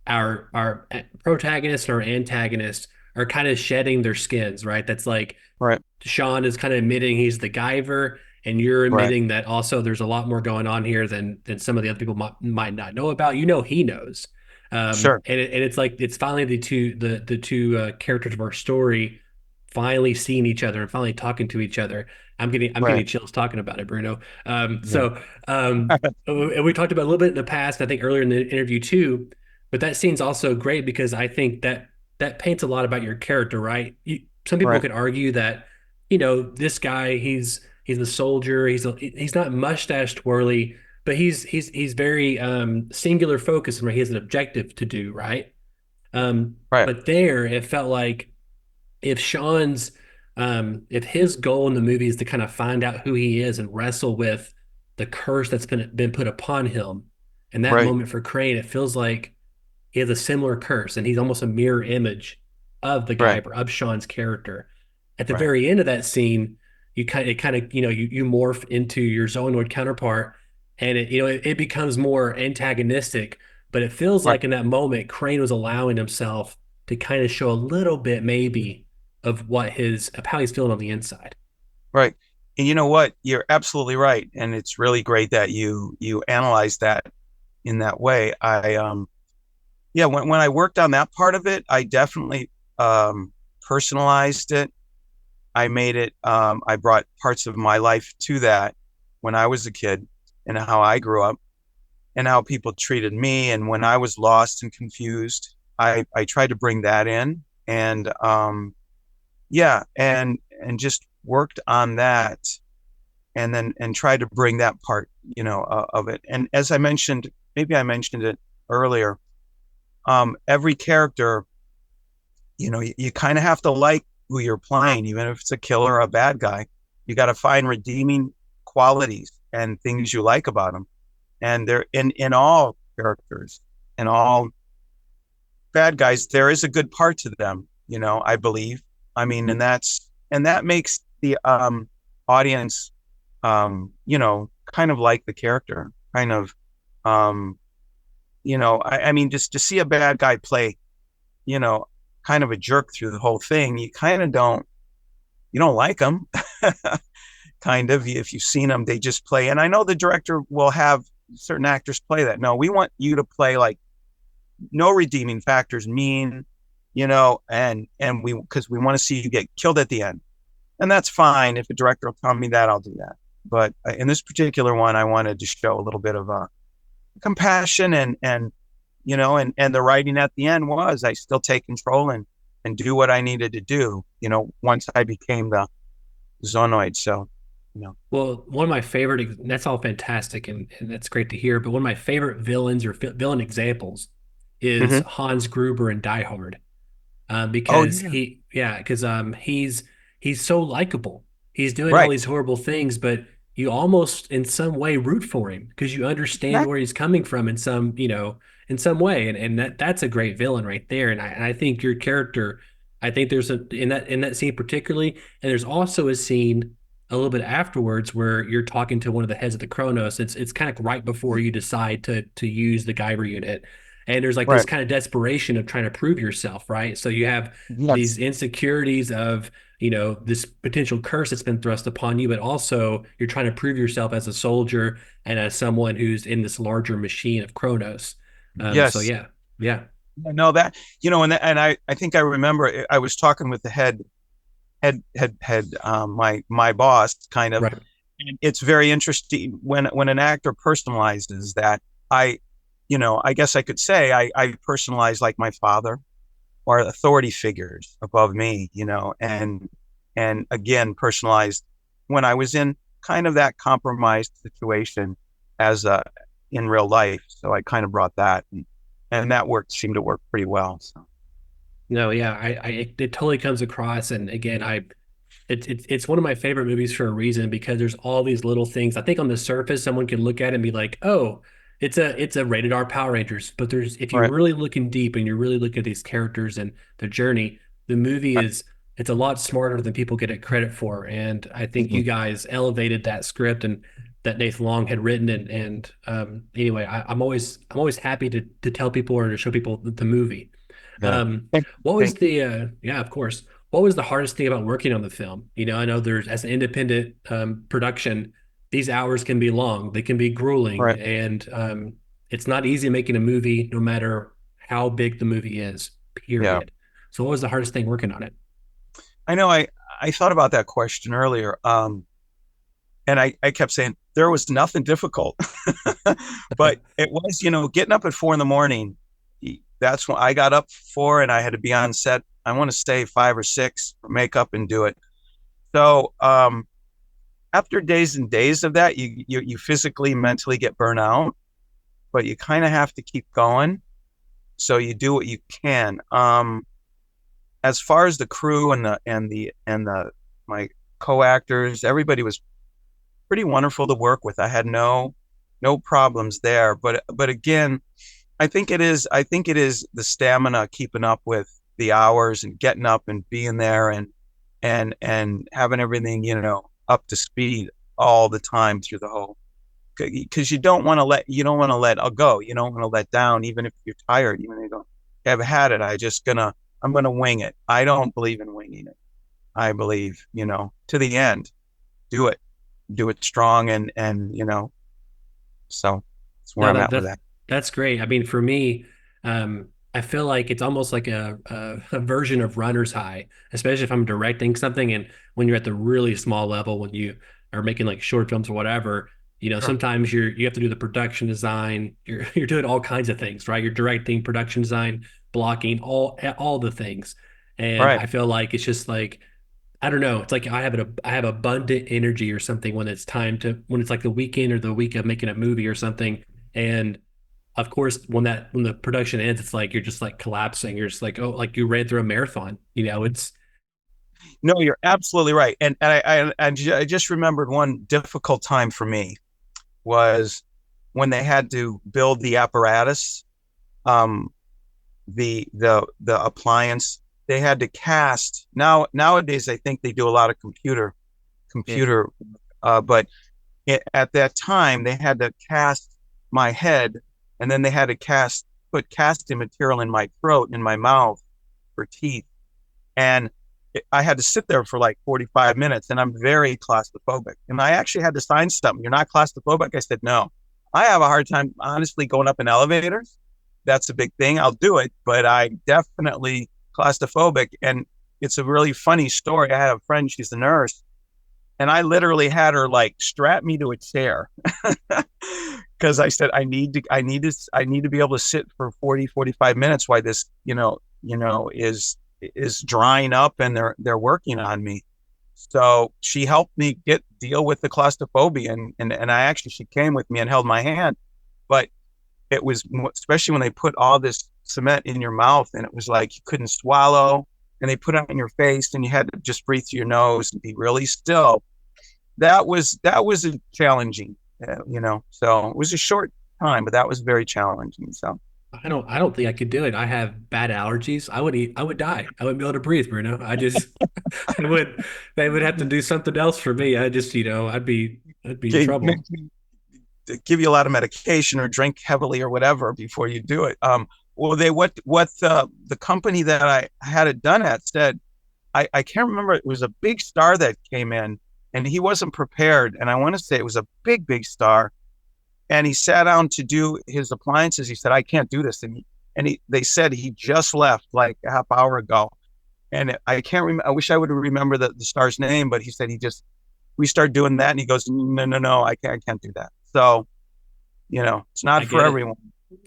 our protagonist and our antagonist are kind of shedding their skins, right? That's like right. Sean is kind of admitting he's the Guyver, and you're admitting that also there's a lot more going on here than some of the other people might not know about. He knows. Sure. And it's like it's finally the two characters of our story finally seeing each other and finally talking to each other. I'm getting chills talking about it, Bruno. So we talked about a little bit in the past, I think earlier in the interview too, but that scene's also great because I think that paints a lot about your character, right? Some people could argue that, this guy, he's a soldier. He's not mustache twirly, but he's very singular focused, right? He has an objective to do, right? But there it felt like if if his goal in the movie is to kind of find out who he is and wrestle with the curse that's been put upon him, in that moment for Crane, it feels like he has a similar curse, and he's almost a mirror image of the guy, of Sean's character. At the very end of that scene, you morph into your Zoanoid counterpart, and it becomes more antagonistic. But it feels like in that moment, Crane was allowing himself to kind of show a little bit, maybe, of how he's feeling on the inside. Right. And you know what? You're absolutely right. And it's really great that you analyze that in that way. When I worked on that part of it, I definitely personalized it. I made it, I brought parts of my life to that when I was a kid and how I grew up and how people treated me. And when I was lost and confused, I tried to bring that in and just worked on that and tried to bring that part, of it. And as I mentioned, maybe I mentioned it earlier, every character, you kind of have to like who you're playing, even if it's a killer or a bad guy. You got to find redeeming qualities and things you like about them. And they're in all characters and all bad guys, there is a good part to them, I believe. I mean, and that makes the audience, kind of like the character, kind of, I mean, just to see a bad guy play, kind of a jerk through the whole thing, you kind of don't like them, kind of. If you've seen them, they just play. And I know the director will have certain actors play that. No, we want you to play like no redeeming factors, mean, and because we want to see you get killed at the end. And that's fine. If a director will tell me that, I'll do that. But in this particular one, I wanted to show a little bit of compassion and the writing at the end was I still take control and do what I needed to do, once I became the Zonoid. So, Well, one of my favorite, that's all fantastic and that's great to hear. But one of my favorite villains or villain examples is Hans Gruber in Die Hard. Because he's so likable. He's doing all these horrible things, but you almost in some way root for him because you understand where he's coming from in some way. And that's a great villain right there. And I think your character, I think there's in that scene particularly, and there's also a scene a little bit afterwards where you're talking to one of the heads of the Cronos. It's kind of right before you decide to use the Guyver unit. And there's like this kind of desperation of trying to prove yourself, right? So you have these insecurities of, this potential curse that's been thrust upon you, but also you're trying to prove yourself as a soldier and as someone who's in this larger machine of Cronos. So yeah. No, that, and I think I remember I was talking with the head, my boss kind of, and it's very interesting when an actor personalizes that. I guess I could say I personalize like my father or authority figures above me, and again, personalized when I was in kind of that compromised situation as in real life. So I kind of brought that, and that seemed to work pretty well. So No, yeah, it totally comes across, and again, it's one of my favorite movies for a reason because there's all these little things. I think on the surface, someone can look at it and be like, "Oh, it's a rated R Power Rangers," but there's if you're right, really looking deep and you're really looking at these characters and their journey, the movie right. is it's a lot smarter than people get it credit for. And I think you Mhm. guys elevated that script and that Nathan Long had written. And anyway, I'm always happy to tell people or to show people the movie. Yeah. What was Thank you. the yeah, of course. What was the hardest thing about working on the film? I know there's as an independent production, these hours can be long, they can be grueling, Right. and it's not easy making a movie, no matter how big the movie is. Yeah. Period. So, what was the hardest thing working on it? I know. I thought about that question earlier. And I kept saying there was nothing difficult, but it was, getting up at 4 in the morning. That's when I got up for, and I had to be on set. I want to say 5 or 6 for makeup and do it. So after days and days of that, you physically, mentally get burnt out, but you kind of have to keep going. So you do what you can. As far as the crew and the my co-actors, everybody was pretty wonderful to work with. I had no problems there. But again, I think it is the stamina, keeping up with the hours and getting up and being there and having everything, up to speed all the time through the whole, because you don't want to let go. You don't want to let down, even if you're tired, even if you don't have had it. I'm gonna wing it. I don't believe in winging it. I believe, to the end, do it, do it strong, and so that's where No, I'm that at with that that. that's great. I mean, for me, I feel like it's almost like a version of runner's high, especially if I'm directing something and when you're at the really small level, when you are making like short films or whatever, Sure. sometimes you have to do the production design. You're doing all kinds of things, right? You're directing, production design, blocking, all the things. And Right. I feel like it's just like I don't know. It's like I have abundant energy or something when it's time to when it's like the weekend or the week of making a movie or something. And of course, when the production ends, it's like you're just like collapsing. You're just like, oh, like you ran through a marathon. It's No, you're absolutely right. And I just remembered one difficult time for me was when they had to build the apparatus, um, the appliance. They had to cast. Nowadays, I think they do a lot of yeah. computer, but at that time they had to cast my head, and then they had to put casting material in my throat, in my mouth for teeth, and I had to sit there for like 45 minutes, and I'm very claustrophobic. And I actually had to sign something. You're not claustrophobic? I said, no. I have a hard time, honestly, going up in elevators. That's a big thing. I'll do it, but I definitely claustrophobic. And it's a really funny story. I had a friend, she's a nurse, and I literally had her like strap me to a chair because I said I need to be able to sit for 40, 45 minutes while this is drying up and they're working on me. So she helped me deal with the claustrophobia, and she came with me and held my hand. But it was, especially when they put all this cement in your mouth and it was like you couldn't swallow, and they put it on your face and you had to just breathe through your nose and be really still. That was a challenging, so it was a short time, but that was very challenging. So I don't think I could do it. I have bad allergies. I would die. I wouldn't be able to breathe, Bruno. I would, they would have to do something else for me. I'd be in trouble. give you a lot of medication or drink heavily or whatever before you do it. Well, what the company that I had it done at said, I can't remember. It was a big star that came in, and he wasn't prepared. And I want to say it was a big star. And he sat down to do his appliances. He said, "I can't do this." They said he just left like a half hour ago. And I can't remember. I wish I would remember the star's name, but he said we started doing that, and he goes, no, I can't do that. So, it's not I for get it. everyone.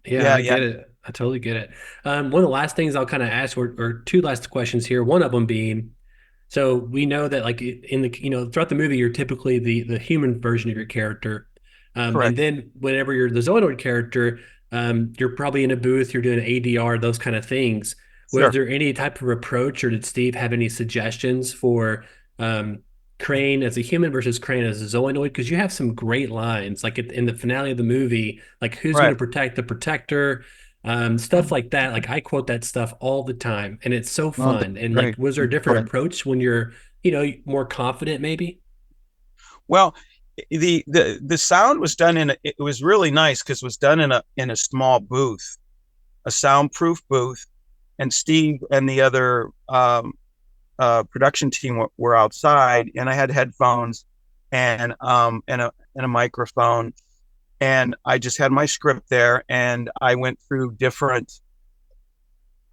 Yeah, Yeah, I yeah, get it. I totally get it. One of the last things I'll kind of ask, or two last questions here. One of them being, so we know that like in the throughout the movie, you're typically the human version of your character. And Correct. then whenever you're the Zoanoid character, you're probably in a booth, you're doing ADR, those kind of things. Was Sure. there any type of approach, or did Steve have any suggestions for um, Crane as a human versus Crane as a Zoanoid? Because you have some great lines, like in the finale of the movie, like who's going to Right. protect the protector, stuff like that. Like I quote that stuff all the time, and it's so Well, that's fun. And like, great. was there a different Right. approach when you're, more confident, maybe? Well, the sound was done it was really nice because it was done in a small booth, a soundproof booth, and Steve and the other production team were outside, and I had headphones and a microphone, and I just had my script there, and I went through different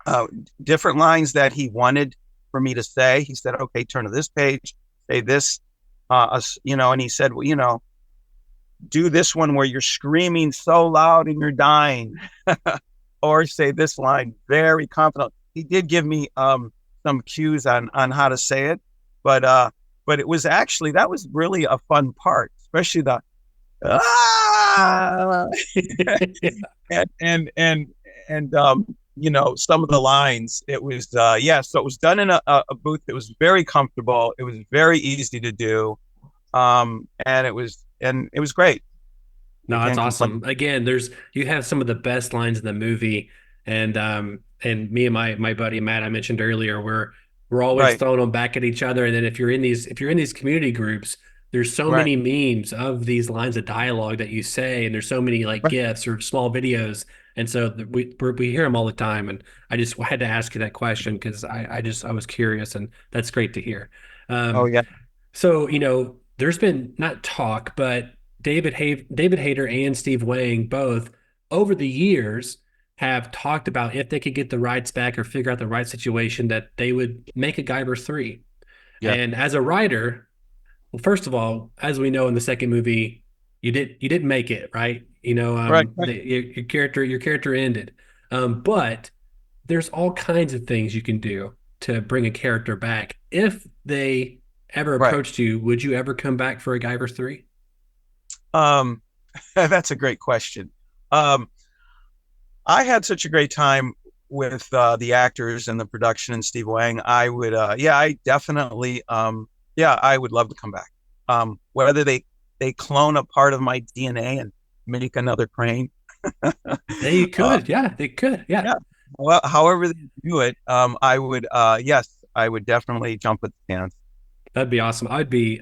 lines that he wanted for me to say. He said, "Okay, turn to this page, say this." And he said, "Well, do this one where you're screaming so loud and you're dying, or say this line very confident." He did give me some cues on how to say it, but it was actually that was really a fun part, especially the ah! and some of the lines. It was so it was done in a booth. It was very comfortable. It was very easy to do, and it was great. I No, that's can't complain. awesome. Again, you have some of the best lines in the movie, and me and my buddy Matt I mentioned earlier, we're always Right, throwing them back at each other. And then if you're in these community groups, there's so right, many memes of these lines of dialogue that you say, and there's so many like right. GIFs or small videos, and so we hear them all the time. And I just had to ask you that question because I was curious, and that's great to hear. Oh Um, yeah, so, there's been not talk, but David Hayter and Steve Wang both over the years have talked about if they could get the rights back or figure out the right situation that they would make a Guyver 3. yeah. And as a writer, well, first of all, as we know in the second movie, you didn't make it, right? Right, right, Your character ended. But there's all kinds of things you can do to bring a character back. If they ever right. approached you, would you ever come back for a Guyver 3? Um, that's a great question. Um, I had such a great time with the actors and the production and Steve Wang. I would, I definitely, I would love to come back. Whether they clone a part of my DNA and make another Crane, They uh, could, yeah, they could, yeah. yeah. Well, however they do it, I would, yes, I would definitely jump at the chance. That'd be awesome. It'd be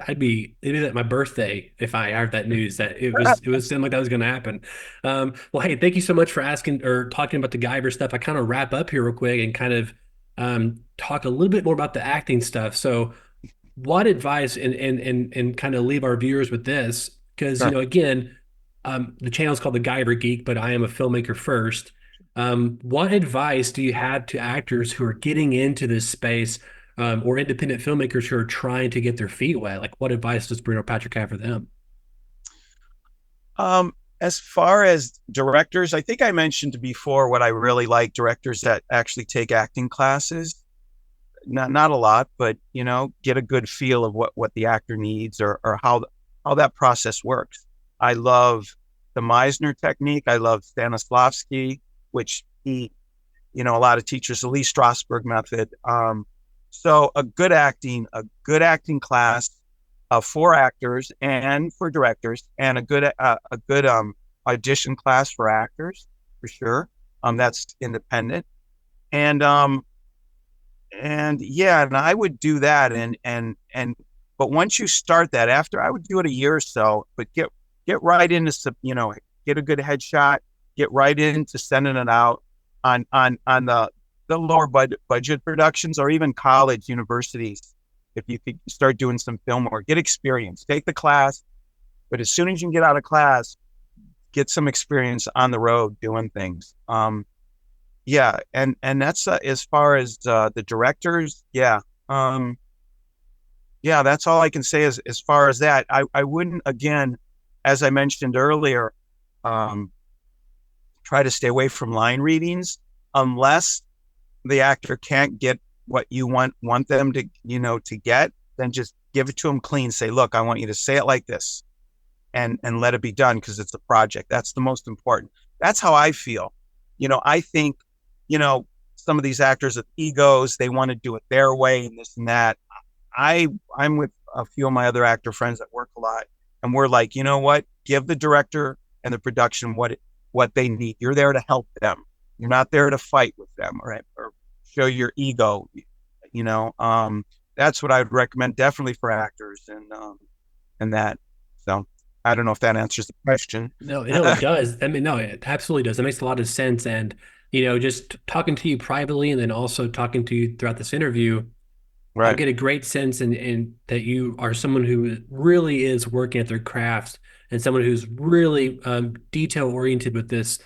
like my birthday if I heard that news that it was seemed like that was going to happen. Well, hey, thank you so much for asking or talking about the Guyver stuff. I kind of wrap up here real quick and kind of talk a little bit more about the acting stuff. So, what advice and kind of leave our viewers with this because Sure. again, the channel is called the Guyver Geek, but I am a filmmaker first. What advice do you have to actors who are getting into this space? Or independent filmmakers who are trying to get their feet wet? Like, what advice does Bruno Patrick have for them? As far as directors, I think I mentioned before what I really like directors that actually take acting classes. Not a lot, but get a good feel of what the actor needs or how that process works. I love the Meisner technique. I love Stanislavski, which a lot of teachers, the Lee Strasberg method. So a good acting class for actors and for directors, and a good audition class for actors for sure. That's independent, and and I would do that, but once you start that, after I would do it a year or so, but get right into some, get a good headshot, get right into sending it out on the lower budget productions or even college universities. If you could start doing some film work, get experience, take the class, but as soon as you can get out of class, get some experience on the road doing things. And that's as far as the directors. That's all I can say as far as that. I wouldn't, again, as I mentioned earlier, try to stay away from line readings unless the actor can't get what you want them to get. Then just give it to them clean. Say, look, I want you to say it like this, and let it be done because it's a project. That's the most important. That's how I feel. I think, some of these actors with egos, they want to do it their way and this and that. I'm with a few of my other actor friends that work a lot, and we're like, you know what? Give the director and the production what they need. You're there to help them. You're not there to fight with them, right? Or show your ego. That's what I would recommend definitely for actors and that. So I don't know if that answers the question. No, it does. I mean, no, it absolutely does. It makes a lot of sense. And, just talking to you privately and then also talking to you throughout this interview, Right. I get a great sense in that you are someone who really is working at their craft and someone who's really detail oriented with this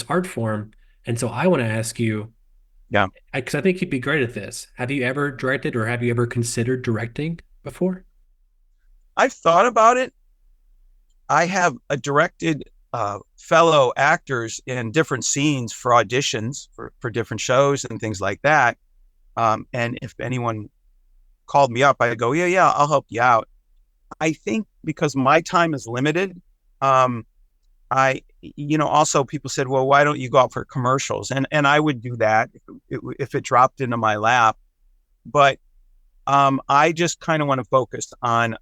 art form. And so I want to ask you, Yeah, because I think you'd be great at this. Have you ever directed or have you ever considered directing before? I've thought about it. I have directed fellow actors in different scenes for auditions for different shows and things like that. And if anyone called me up, I'd go, yeah, I'll help you out. I think because my time is limited, also people said, well, why don't you go out for commercials? And I would do that if it dropped into my lap. But I just kind of want to focus on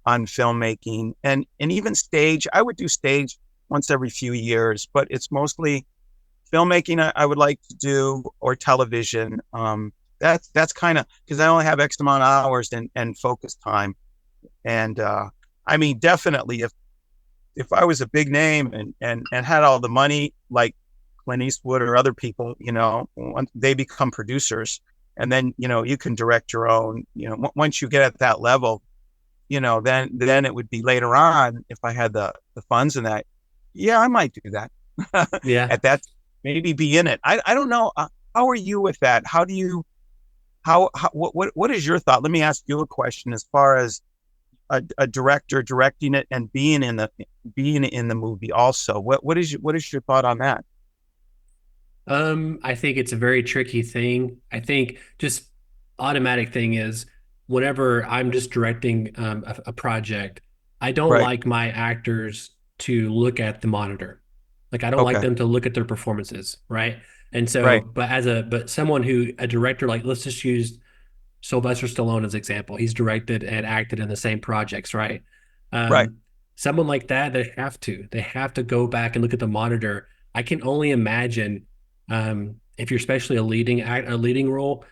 filmmaking and even stage. I would do stage once every few years, but it's mostly filmmaking I would like to do, or television. That's kind of because I only have X amount of hours and focus time. And I mean, definitely if I was a big name and had all the money like Clint Eastwood or other people, they become producers, and then you can direct your own. Once you get at that level, then it would be later on if I had the funds and that. Yeah, I might do that. Yeah. At that, maybe be in it. I don't know. How are you with that? How do you? What is your thought? Let me ask you a question as far as a director directing it and being in the movie also. What is your thought on that? I think it's a very tricky thing. I think just automatic thing is whenever I'm just directing a project, I don't Right. like my actors to look at the monitor. Like I don't like Okay. them to look at their performances, right? And so, Right. but someone a director, like let's just use Sylvester Stallone as example. He's directed and acted in the same projects, right? Right. Someone like that, they have to go back and look at the monitor. I can only imagine if you're especially a leading role,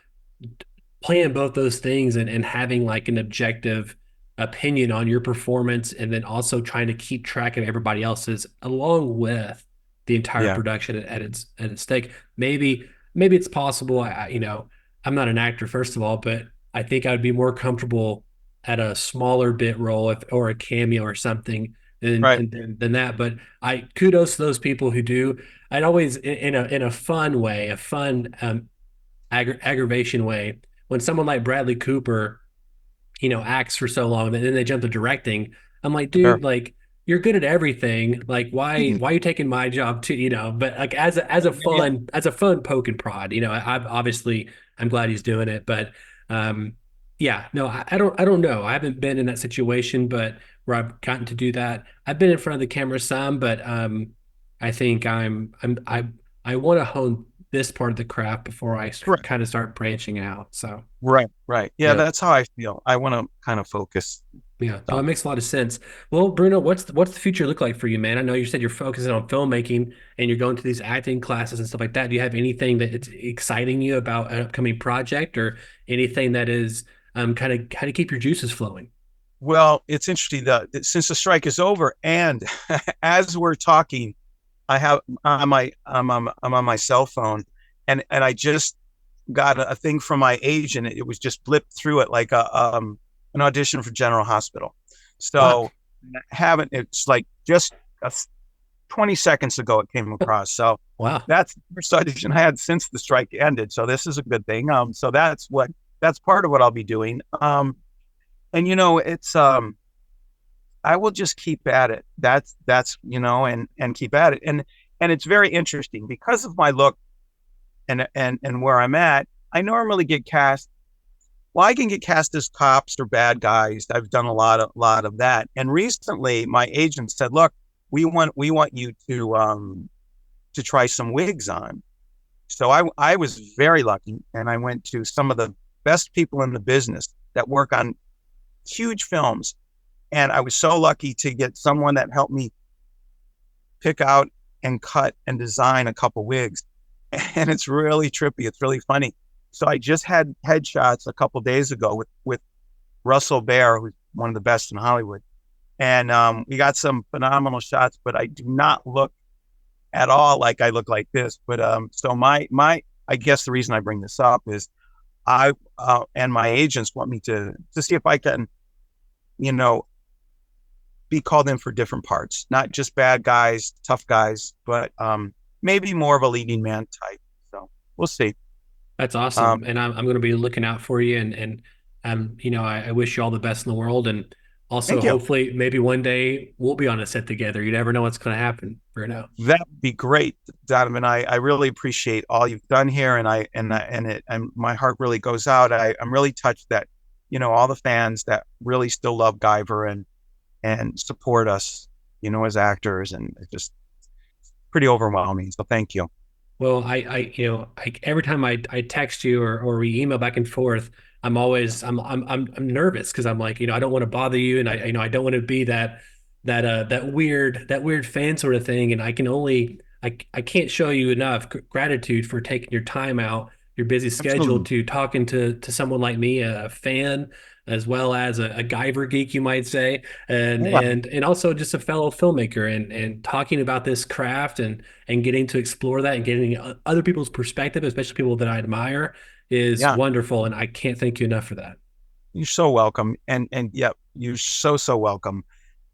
playing both those things and having like an objective opinion on your performance, and then also trying to keep track of everybody else's along with the entire Yeah. production at its stake. Maybe it's possible. I'm not an actor, first of all, but I think I would be more comfortable at a smaller bit role or a cameo or something Right. than that. But I kudos to those people who do. I'd always in a fun way, a fun aggravation way, when someone like Bradley Cooper, acts for so long and then they jump to directing. I'm like, Sure. dude, like you're good at everything. Like why are you taking my job too? But like as Yeah. a fun poke and prod, I've obviously I'm glad he's doing it, but yeah, no, I don't know. I haven't been in that situation, but where I've gotten to do that. I've been in front of the camera some, but I think I want to hone this part of the craft before I Correct. kind of start branching out. So Right. Right. Yeah, yeah. that's how I feel. I want to kind of focus. Yeah, no, So, it makes a lot of sense. Well, Bruno, what's the future look like for you, man? I know you said you're focusing on filmmaking and you're going to these acting classes and stuff like that. Do you have anything that it's exciting you about an upcoming project, or anything that is kind of keep your juices flowing? well, it's interesting that since the strike is over, and as we're talking, I'm on my cell phone, and I just got a thing from my agent. It was just blipped through it like an audition for General Hospital. Wow, So it's like just 20 seconds ago it came across. So wow, that's the first audition I had since the strike ended. So this is a good thing. So that's part of what I'll be doing. And it's I will just keep at it. That's and keep at it. And it's very interesting because of my look and where I'm at. I normally get cast well, I can get cast as cops or bad guys. I've done a lot of that. And recently, my agent said, "Look, we want you to try some wigs on." So I was very lucky, and I went to some of the best people in the business that work on huge films, and I was so lucky to get someone that helped me pick out and cut and design a couple wigs. And it's really trippy. It's really funny. So I just had headshots a couple days ago with Russell Bear, who's one of the best in Hollywood. And we got some phenomenal shots, but I do not look at all like I look like this. But so my I guess the reason I bring this up is I and my agents want me to see if I can, be called in for different parts, not just bad guys, tough guys, but maybe more of a leading man type. So we'll see. That's awesome. And I'm going to be looking out for you. And I wish you all the best in the world. And also, hopefully, maybe one day we'll be on a set together. You never know what's going to happen, Bruno. That'd be great, Donovan. I really appreciate all you've done here, and my heart really goes out. I'm really touched that, all the fans that really still love Guyver and support us, as actors, and it's just pretty overwhelming. So thank you. Well, I every time I text you or we email back and forth, I'm nervous because I'm like, I don't want to bother you, and I don't want to be that weird fan sort of thing. And I can't show you enough gratitude for taking your time out, your busy schedule, Absolutely. to talking to someone like me, a fan, as well as a Guyver geek, you might say, and also just a fellow filmmaker, and talking about this craft and getting to explore that and getting other people's perspective, especially people that I admire, is wonderful. And I can't thank you enough for that. You're so welcome. And yep, you're so welcome.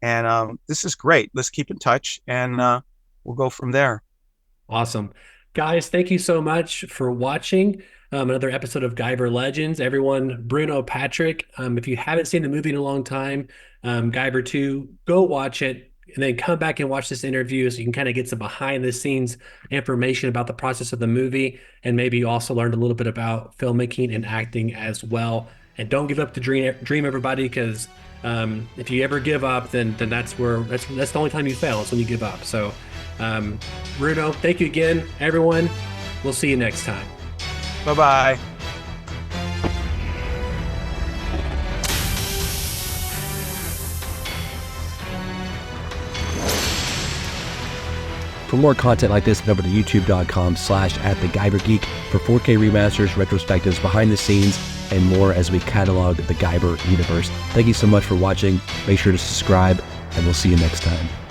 And this is great. Let's keep in touch, and we'll go from there. Awesome. Guys, thank you so much for watching another episode of Guyver Legends. Everyone, Bruno Patrick, if you haven't seen the movie in a long time, Guyver 2, go watch it, and then come back and watch this interview so you can kind of get some behind the scenes information about the process of the movie, and maybe you also learned a little bit about filmmaking and acting as well. And don't give up the dream, everybody, because if you ever give up, then that's the only time you fail. It's when you give up. So Bruno, thank you again, everyone. We'll see you next time. Bye-bye. For more content like this, head over to youtube.com/@theguyvergeek for 4K remasters, retrospectives, behind the scenes, and more as we catalog the Guyver universe. Thank you so much for watching. Make sure to subscribe, and we'll see you next time.